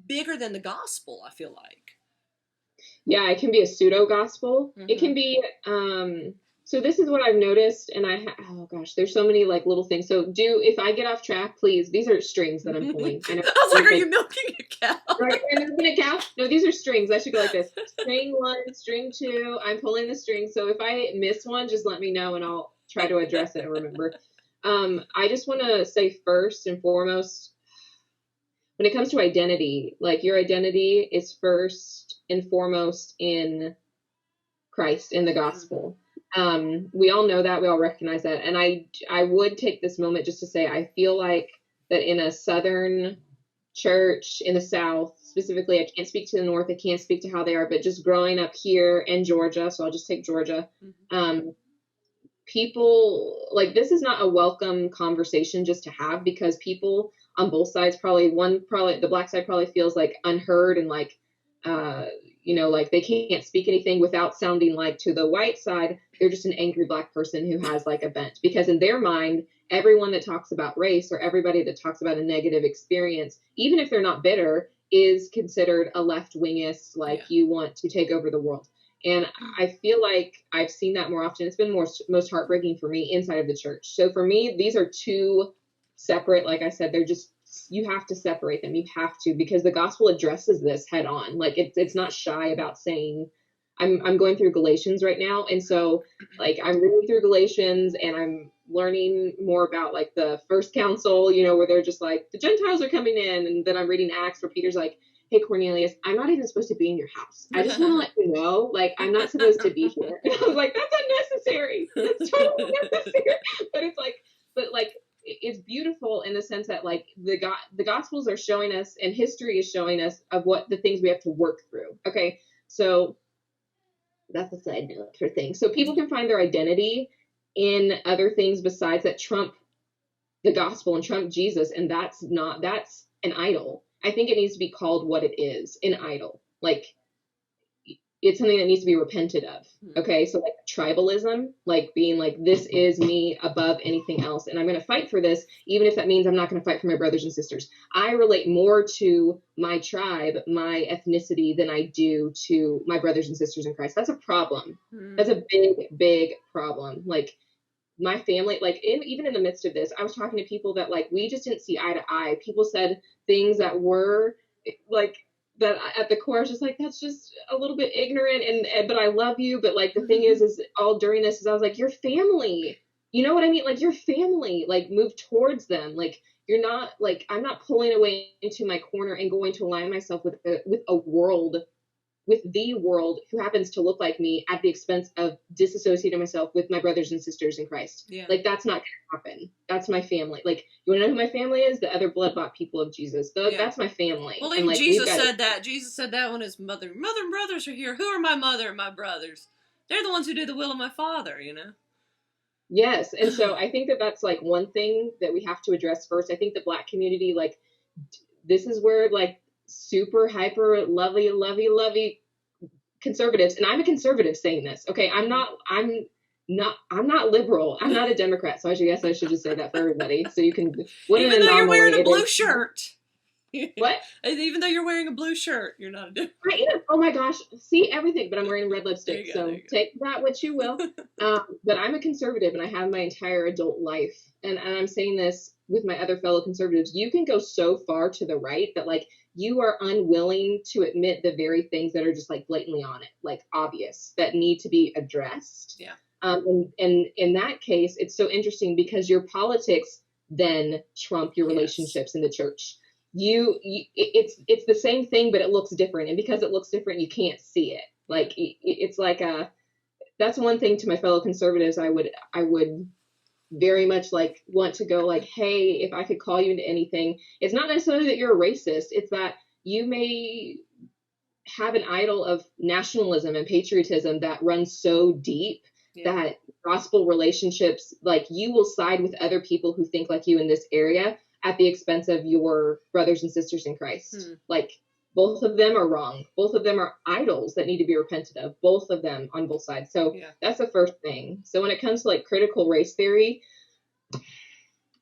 bigger than the gospel, I feel like. Yeah, it can be a pseudo gospel. Mm-hmm. It can be, so this is what I've noticed, and oh gosh, there's so many like little things. So if I get off track, please, these are strings that I'm pulling. I was like, are you milking a cow? Right, am I milking a cow? No, these are strings. I should go like this. String 1, string 2, I'm pulling the string. So if I miss one, just let me know and I'll try to address it and remember. I just want to say first and foremost, when it comes to identity, like your identity is first and foremost in Christ, in the gospel. We all know that, we all recognize that. And I would take this moment just to say, I feel like that in a Southern church in the South, specifically, I can't speak to the North, I can't speak to how they are, but just growing up here in Georgia, so I'll just take Georgia, people, like, this is not a welcome conversation just to have, because people on both sides probably the black side probably feels like unheard and like, like they can't speak anything without sounding like, to the white side, they're just an angry black person who has like a vent, because in their mind, everyone that talks about race or everybody that talks about a negative experience, even if they're not bitter, is considered a left-wingist, like you want to take over the world. And I feel like I've seen that more often. It's been most heartbreaking for me inside of the church. So for me, these are two separate, like I said, they're just, you have to separate them. You have to, because the gospel addresses this head on. Like it's not shy about saying, I'm going through Galatians right now. And so like I'm reading through Galatians and I'm learning more about like the first council, where they're just like, the Gentiles are coming in. And then I'm reading Acts where Peter's like, hey, Cornelius, I'm not even supposed to be in your house. I just want to let you know, like, I'm not supposed to be here. And I was like, that's unnecessary. That's totally unnecessary. But it's beautiful in the sense that like the gospels are showing us, and history is showing us of what the things we have to work through. Okay. So that's a side note for things. So people can find their identity in other things besides that trump the gospel and trump Jesus. And that's an idol. I think it needs to be called what it is, an idol. Like it's something that needs to be repented of. Okay. So like tribalism, like being like, this is me above anything else. And I'm going to fight for this, even if that means I'm not going to fight for my brothers and sisters. I relate more to my tribe, my ethnicity, than I do to my brothers and sisters in Christ. That's a problem. That's a big, big problem. Like my family, like even in the midst of this, I was talking to people that like, we just didn't see eye to eye. People said things that were like, that at the core, I was just like, that's just a little bit ignorant, but I love you. But like, the thing is all during this is I was like, your family, you know what I mean? Like your family, like move towards them. Like you're not like, I'm not pulling away into my corner and going to align myself with the world who happens to look like me at the expense of disassociating myself with my brothers and sisters in Christ. Yeah. Like that's not going to happen. That's my family. Like you want to know who my family is? The other blood-bought people of Jesus. That's my family. Well, even like, Jesus said that. Jesus said that when his mother and brothers are here. Who are my mother and my brothers? They're the ones who do the will of my Father, Yes. And so I think that that's like one thing that we have to address first. I think the Black community, like this is where like super hyper lovey conservatives, and I'm a conservative saying this. Okay, I'm not liberal. I'm not a Democrat. So I guess I should just say that for everybody. So you can, what Even an though you're wearing anomaly a blue it is. shirt. What? Even though you're wearing a blue shirt, you're not a Democrat. I am. Oh my gosh. See everything, but I'm wearing red lipstick. Go, so take that what you will. But I'm a conservative and I have my entire adult life. And I'm saying this with my other fellow conservatives. You can go so far to the right that like you are unwilling to admit the very things that are just like blatantly on it, like obvious, that need to be addressed. Yeah. And in that case, it's so interesting because your politics then trump your relationships in the church. It's the same thing, but it looks different. And because it looks different, you can't see it. Like it's like that's one thing to my fellow conservatives. I would very much like want to go like, hey, if I could call you into anything, it's not necessarily that you're a racist. It's that you may have an idol of nationalism and patriotism that runs so deep that gospel relationships, like you will side with other people who think like you in this area at the expense of your brothers and sisters in Christ. Like both of them are wrong. Both of them are idols that need to be repented of. Both of them on both sides. So that's the first thing. So when it comes to like critical race theory,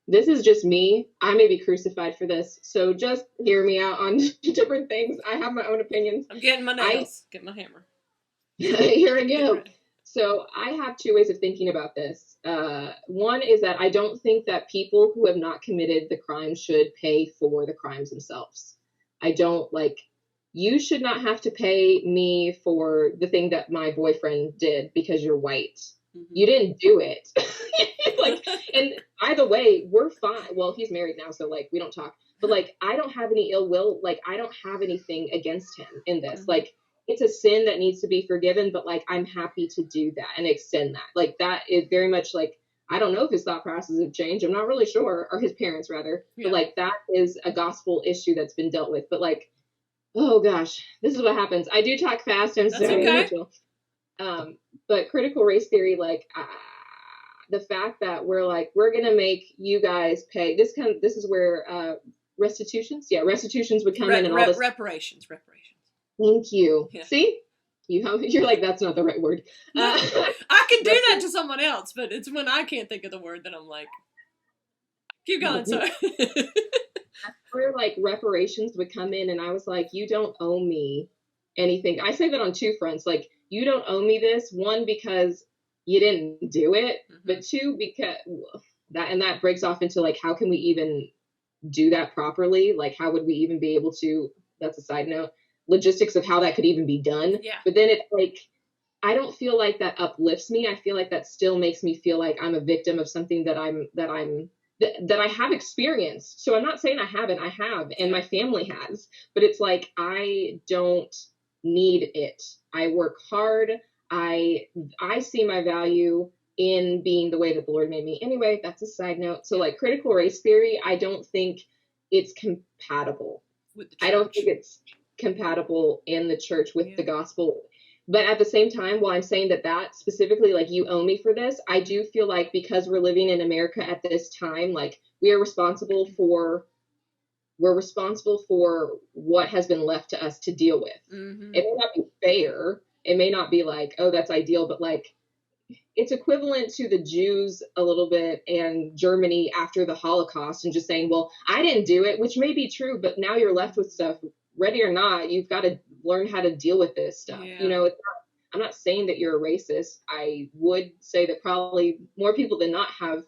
this is just me. I may be crucified for this. So just hear me out on different things. I have my own opinions. I'm getting my nails. Get my hammer. Here we go. So I have two ways of thinking about this. One is that I don't think that people who have not committed the crime should pay for the crimes themselves. I don't like, you should not have to pay me for the thing that my boyfriend did because you're white. You didn't do it. Like, and by the way, we're fine. Well, he's married now, so like we don't talk. But like, I don't have any ill will. Like, I don't have anything against him in this. Like, it's a sin that needs to be forgiven, but like, I'm happy to do that and extend that. Like, that is very much like, I don't know if his thought process have changed. I'm not really sure, or his parents rather. But like, that is a gospel issue that's been dealt with. But like, oh gosh, this is what happens. I do talk fast. I'm sorry. Okay. But critical race theory, like the fact that we're like, we're going to make you guys pay this is where restitutions would come in and all this. Reparations. Thank you. Yeah. See, you're like, that's not the right word. I can do that to someone else, but it's when I can't think of the word that I'm like, keep going. Sorry. Where like reparations would come in, and I was like, you don't owe me anything. I say that on two fronts. Like, you don't owe me this. One, because you didn't do it, but two, because that breaks off into like, how can we even do that properly? Like, how would we even be able to? That's a side note. Logistics of how that could even be done. Yeah. But then it's like, I don't feel like that uplifts me. I feel like that still makes me feel like I'm a victim of something that I have experienced. So I'm not saying I haven't. I have, and my family has. But it's like, I don't need it. I work hard. I see my value in being the way that the Lord made me. Anyway, that's a side note. So like critical race theory, I don't think it's compatible with the church. I don't think it's compatible in the church with the gospel. But at the same time, while I'm saying that specifically, like, you owe me for this, I do feel like because we're living in America at this time, like, we're responsible for what has been left to us to deal with. It may not be fair. It may not be like, oh, that's ideal, but like, it's equivalent to the Jews a little bit and Germany after the Holocaust and just saying, well, I didn't do it, which may be true, but now you're left with stuff. Ready or not, you've got to learn how to deal with this stuff. Yeah. You know, I'm not saying that you're a racist. I would say that probably more people than not have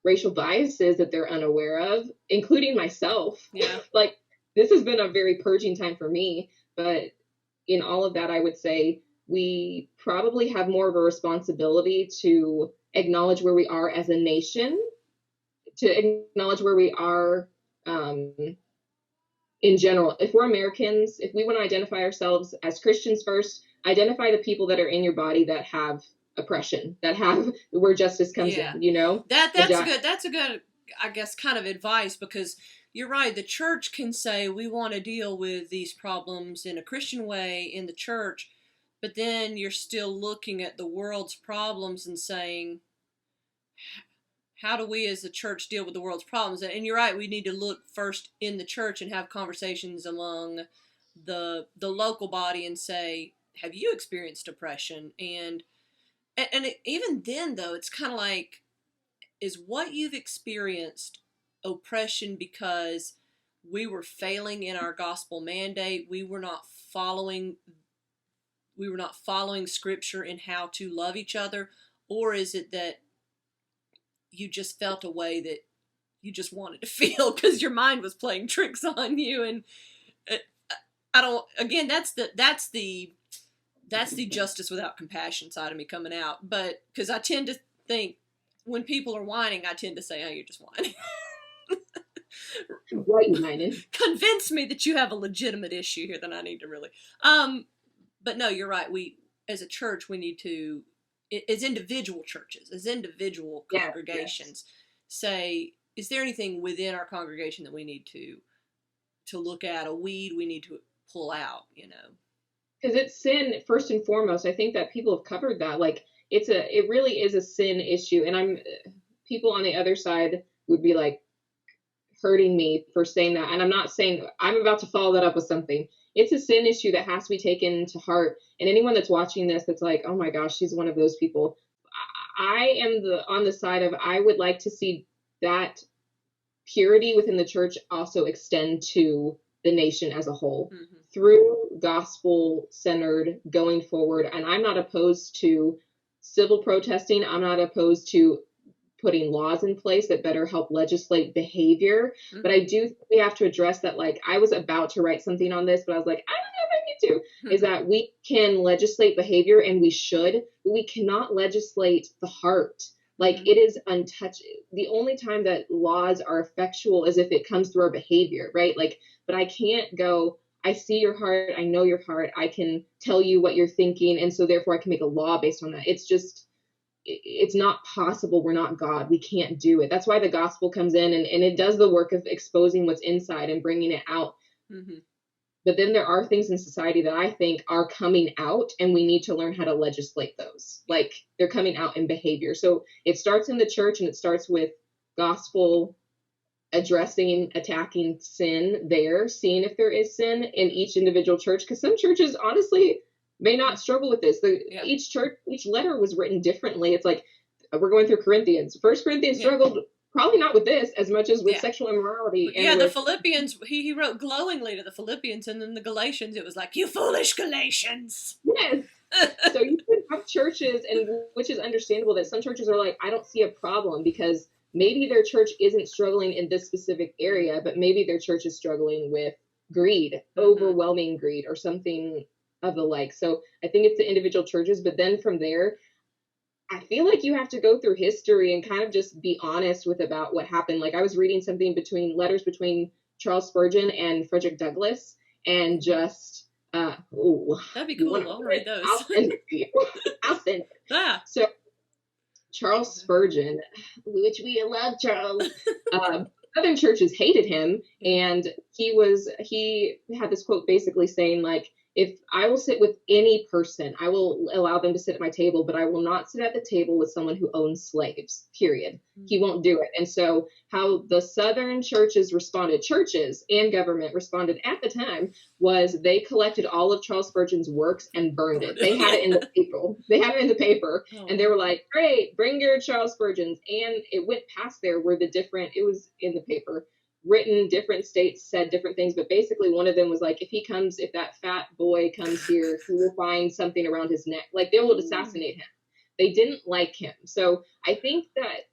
racial biases that they're unaware of, including myself. Yeah. Like, this has been a very purging time for me, but in all of that, I would say we probably have more of a responsibility to acknowledge where we are as a nation, to acknowledge where we are in general. If we're Americans, if we want to identify ourselves as Christians first, identify the people that are in your body that have oppression, that have where justice comes in, you know? That's a good, I guess, kind of advice, because you're right. The church can say, we want to deal with these problems in a Christian way in the church, but then you're still looking at the world's problems and saying, how do we as a church deal with the world's problems? And you're right, we need to look first in the church and have conversations among the local body and say, have you experienced oppression? And even then, though, it's kind of like, is what you've experienced oppression because we were failing in our gospel mandate? We were not following scripture in how to love each other? Or is it that you just felt a way that you just wanted to feel because your mind was playing tricks on you? And I don't, again, that's the justice without compassion side of me coming out. But because I tend to think when people are whining, I tend to say, oh, you're just whining. Right, United. Convince me that you have a legitimate issue here, then I need to really. But no, you're right. We, as a church, we need to, as individual churches, as individual congregations, say, is there anything within our congregation that we need to look at, a weed we need to pull out, you know? Because it's sin first and foremost. I think that people have covered that. Like, it really is a sin issue. And people on the other side would be like hurting me for saying that. And I'm not saying, I'm about to follow that up with something. It's a sin issue that has to be taken to heart. And anyone that's watching this that's like, oh my gosh, she's one of those people. I am on the side of, I would like to see that purity within the church also extend to the nation as a whole, through gospel-centered going forward. And I'm not opposed to civil protesting. I'm not opposed to putting laws in place that better help legislate behavior. But I do think we have to address that. Like, I was about to write something on this, but I was like, I don't know if I need to. Is that we can legislate behavior, and we should, but we cannot legislate the heart. Like, it is untouched. The only time that laws are effectual is if it comes through our behavior, right? Like, but I can't go, I see your heart, I know your heart, I can tell you what you're thinking, and so therefore I can make a law based on that. It's just, it's not possible. We're not God. We can't do it. That's why the gospel comes in, and it does the work of exposing what's inside and bringing it out. But then there are things in society that I think are coming out, and we need to learn how to legislate those. Like, they're coming out in behavior. So it starts in the church, and it starts with gospel addressing, attacking sin there, seeing if there is sin in each individual church. Because some churches, honestly, may not struggle with this. Each church, each letter was written differently. It's like, we're going through Corinthians. First Corinthians struggled probably not with this as much as with sexual immorality. And the Philippians, he wrote glowingly to the Philippians, and then the Galatians, it was like, you foolish Galatians. Yes. So you can have churches, and which is understandable that some churches are like, I don't see a problem, because maybe their church isn't struggling in this specific area, but maybe their church is struggling with greed, overwhelming greed, or something of the like. So I think it's the individual churches, but then from there, I feel like you have to go through history and kind of just be honest about what happened. Like, I was reading something letters between Charles Spurgeon and Frederick Douglass, and just, that'd be cool. I'll read those. I'll send it to you. I'll send it. So Charles Spurgeon, which we love Charles, Southern churches hated him. And he had this quote basically saying, like, if I will sit with any person, I will allow them to sit at my table, but I will not sit at the table with someone who owns slaves, period. He won't do it. And so how the Southern churches and government responded at the time was they collected all of Charles Spurgeon's works and burned it. They had it in the paper. And they were like, great, bring your Charles Spurgeon's. And it went past there where it was in the paper. Written, different states said different things, but basically one of them was like, if that fat boy comes here, he will find something around his neck. Like, they will assassinate him. They didn't like him. So I think that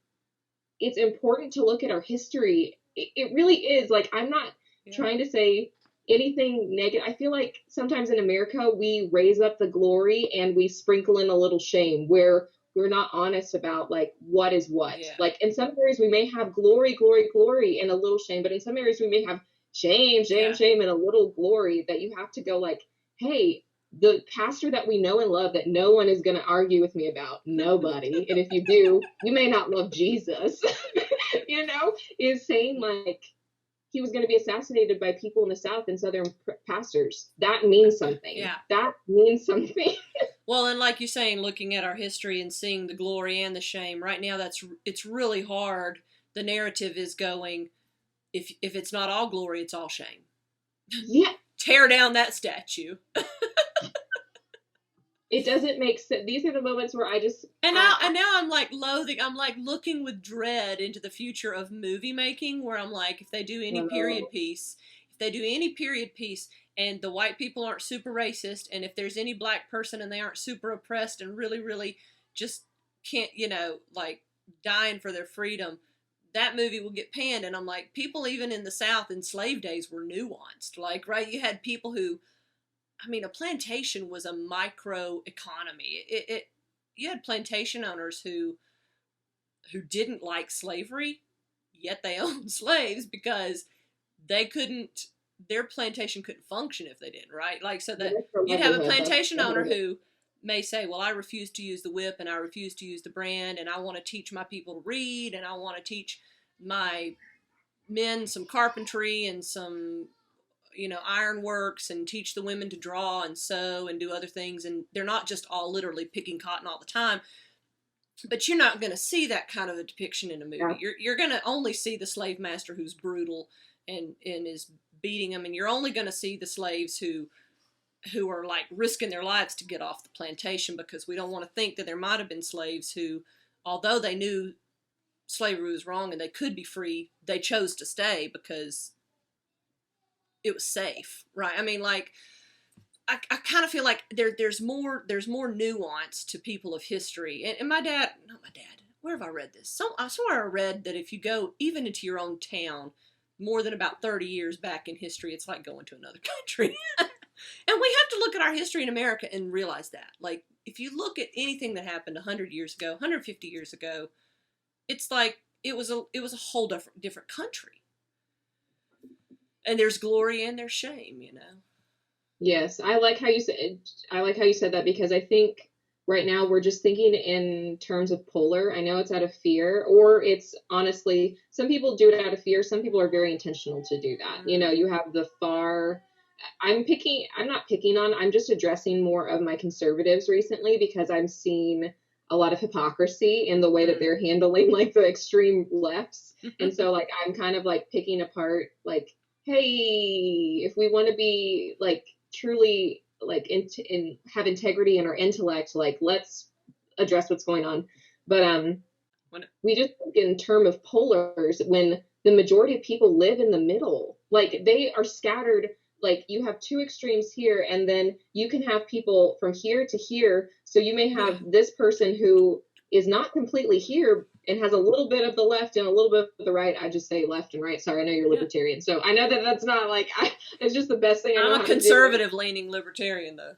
it's important to look at our history. It really is. Like, I'm not trying to say anything negative. I feel like sometimes in America, we raise up the glory and we sprinkle in a little shame, where we're not honest about, like, what is what. Like, in some areas we may have glory, and a little shame, but in some areas we may have shame, and a little glory, that you have to go like, hey, the pastor that we know and love, that no one is going to argue with me about, nobody. And if you do, you may not love Jesus, is saying, like, he was going to be assassinated by people in the South and Southern pastors. That means something. That means something. Well, and like you're saying, looking at our history and seeing the glory and the shame, right now it's really hard. The narrative is going, if it's not all glory, it's all shame. Yeah. Tear down that statue. It doesn't make sense. These are the moments where I just And now I'm like loathing. I'm like looking with dread into the future of movie making, where I'm like, if they do any period no. piece, if they do any period piece, and the white people aren't super racist, and if there's any black person and they aren't super oppressed and really, really just can't, like dying for their freedom, that movie will get panned. And I'm like, people even in the South in slave days were nuanced. Like, right, you had people who, I mean, a plantation was a micro economy. It you had plantation owners who didn't like slavery, yet they owned slaves because they couldn't their plantation couldn't function if they didn't, right? Like, so that you'd have a plantation owner who may say, well, I refuse to use the whip and I refuse to use the brand, and I want to teach my people to read, and I want to teach my men some carpentry and some ironworks, and teach the women to draw and sew and do other things. And they're not just all literally picking cotton all the time, but you're not going to see that kind of a depiction in a movie. Yeah. You're going to only see the slave master who's brutal and is beating them, and you're only going to see the slaves who are like risking their lives to get off the plantation, because we don't want to think that there might have been slaves who, although they knew slavery was wrong and they could be free, they chose to stay because it was safe, right? I mean, like, I kind of feel like there's more nuance to people of history. And not my dad, where have I read this? I swear I read that if you go even into your own town more than about 30 years back in history, it's like going to another country. And we have to look at our history in America and realize that. Like, if you look at anything that happened 100 years ago, 150 years ago, it's like it was a whole different country. And there's glory and there's shame, Yes, I like how you said that, because I think right now we're just thinking in terms of polar. I know it's out of fear, or it's honestly, some people do it out of fear. Some people are very intentional to do that. You have the far, I'm not picking on, I'm just addressing more of my conservatives recently, because I'm seeing a lot of hypocrisy in the way that they're handling like the extreme lefts. And so like, I'm kind of like picking apart, like, hey, if we want to be like truly like have integrity in our intellect, like let's address what's going on. But we just think in term of polars, when the majority of people live in the middle, like they are scattered. Like you have two extremes here, and then you can have people from here to here. So you may have this person who is not completely here and has a little bit of the left and a little bit of the right. I just say left and right. Sorry, I know you're libertarian. So I know that that's not like, it's just the best thing I know. I'm a conservative leaning libertarian though.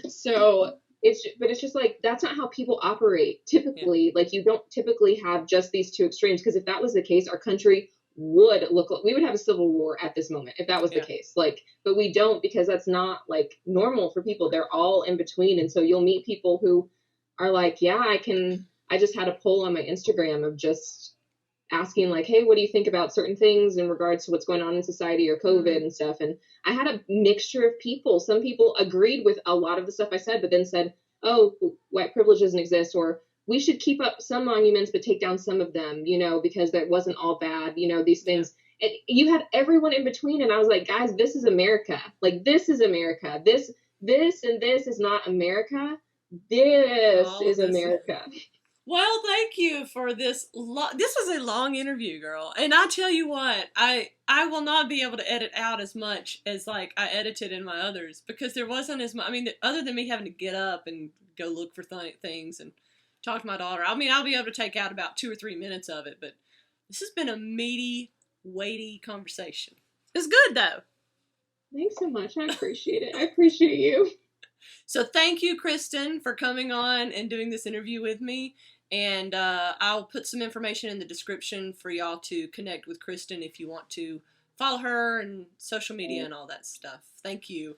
So it's just like, that's not how people operate typically. Like you don't typically have just these two extremes, because if that was the case, our country would look like we would have a civil war at this moment if that was the case. Like, but we don't, because that's not like normal for people. They're all in between. And so you'll meet people who are like, yeah, I just had a poll on my Instagram of just asking like, hey, what do you think about certain things in regards to what's going on in society or COVID and stuff? And I had a mixture of people. Some people agreed with a lot of the stuff I said, but then said, oh, white privilege doesn't exist, or we should keep up some monuments but take down some of them, because that wasn't all bad, these things. And you had everyone in between, and I was like, guys, this is America. Like, this is America. This and this is not America. This is America. Well, thank you for this. This was a long interview, girl. And I tell you what, I will not be able to edit out as much as like I edited in my others, because there wasn't as much. I mean, other than me having to get up and go look for things and talk to my daughter. I mean, I'll be able to take out about 2 or 3 minutes of it, but this has been a meaty, weighty conversation. It's good though. Thanks so much. I appreciate it. I appreciate you. So thank you, Christin, for coming on and doing this interview with me. And I'll put some information in the description for y'all to connect with Christin if you want to follow her and social media and all that stuff. Thank you.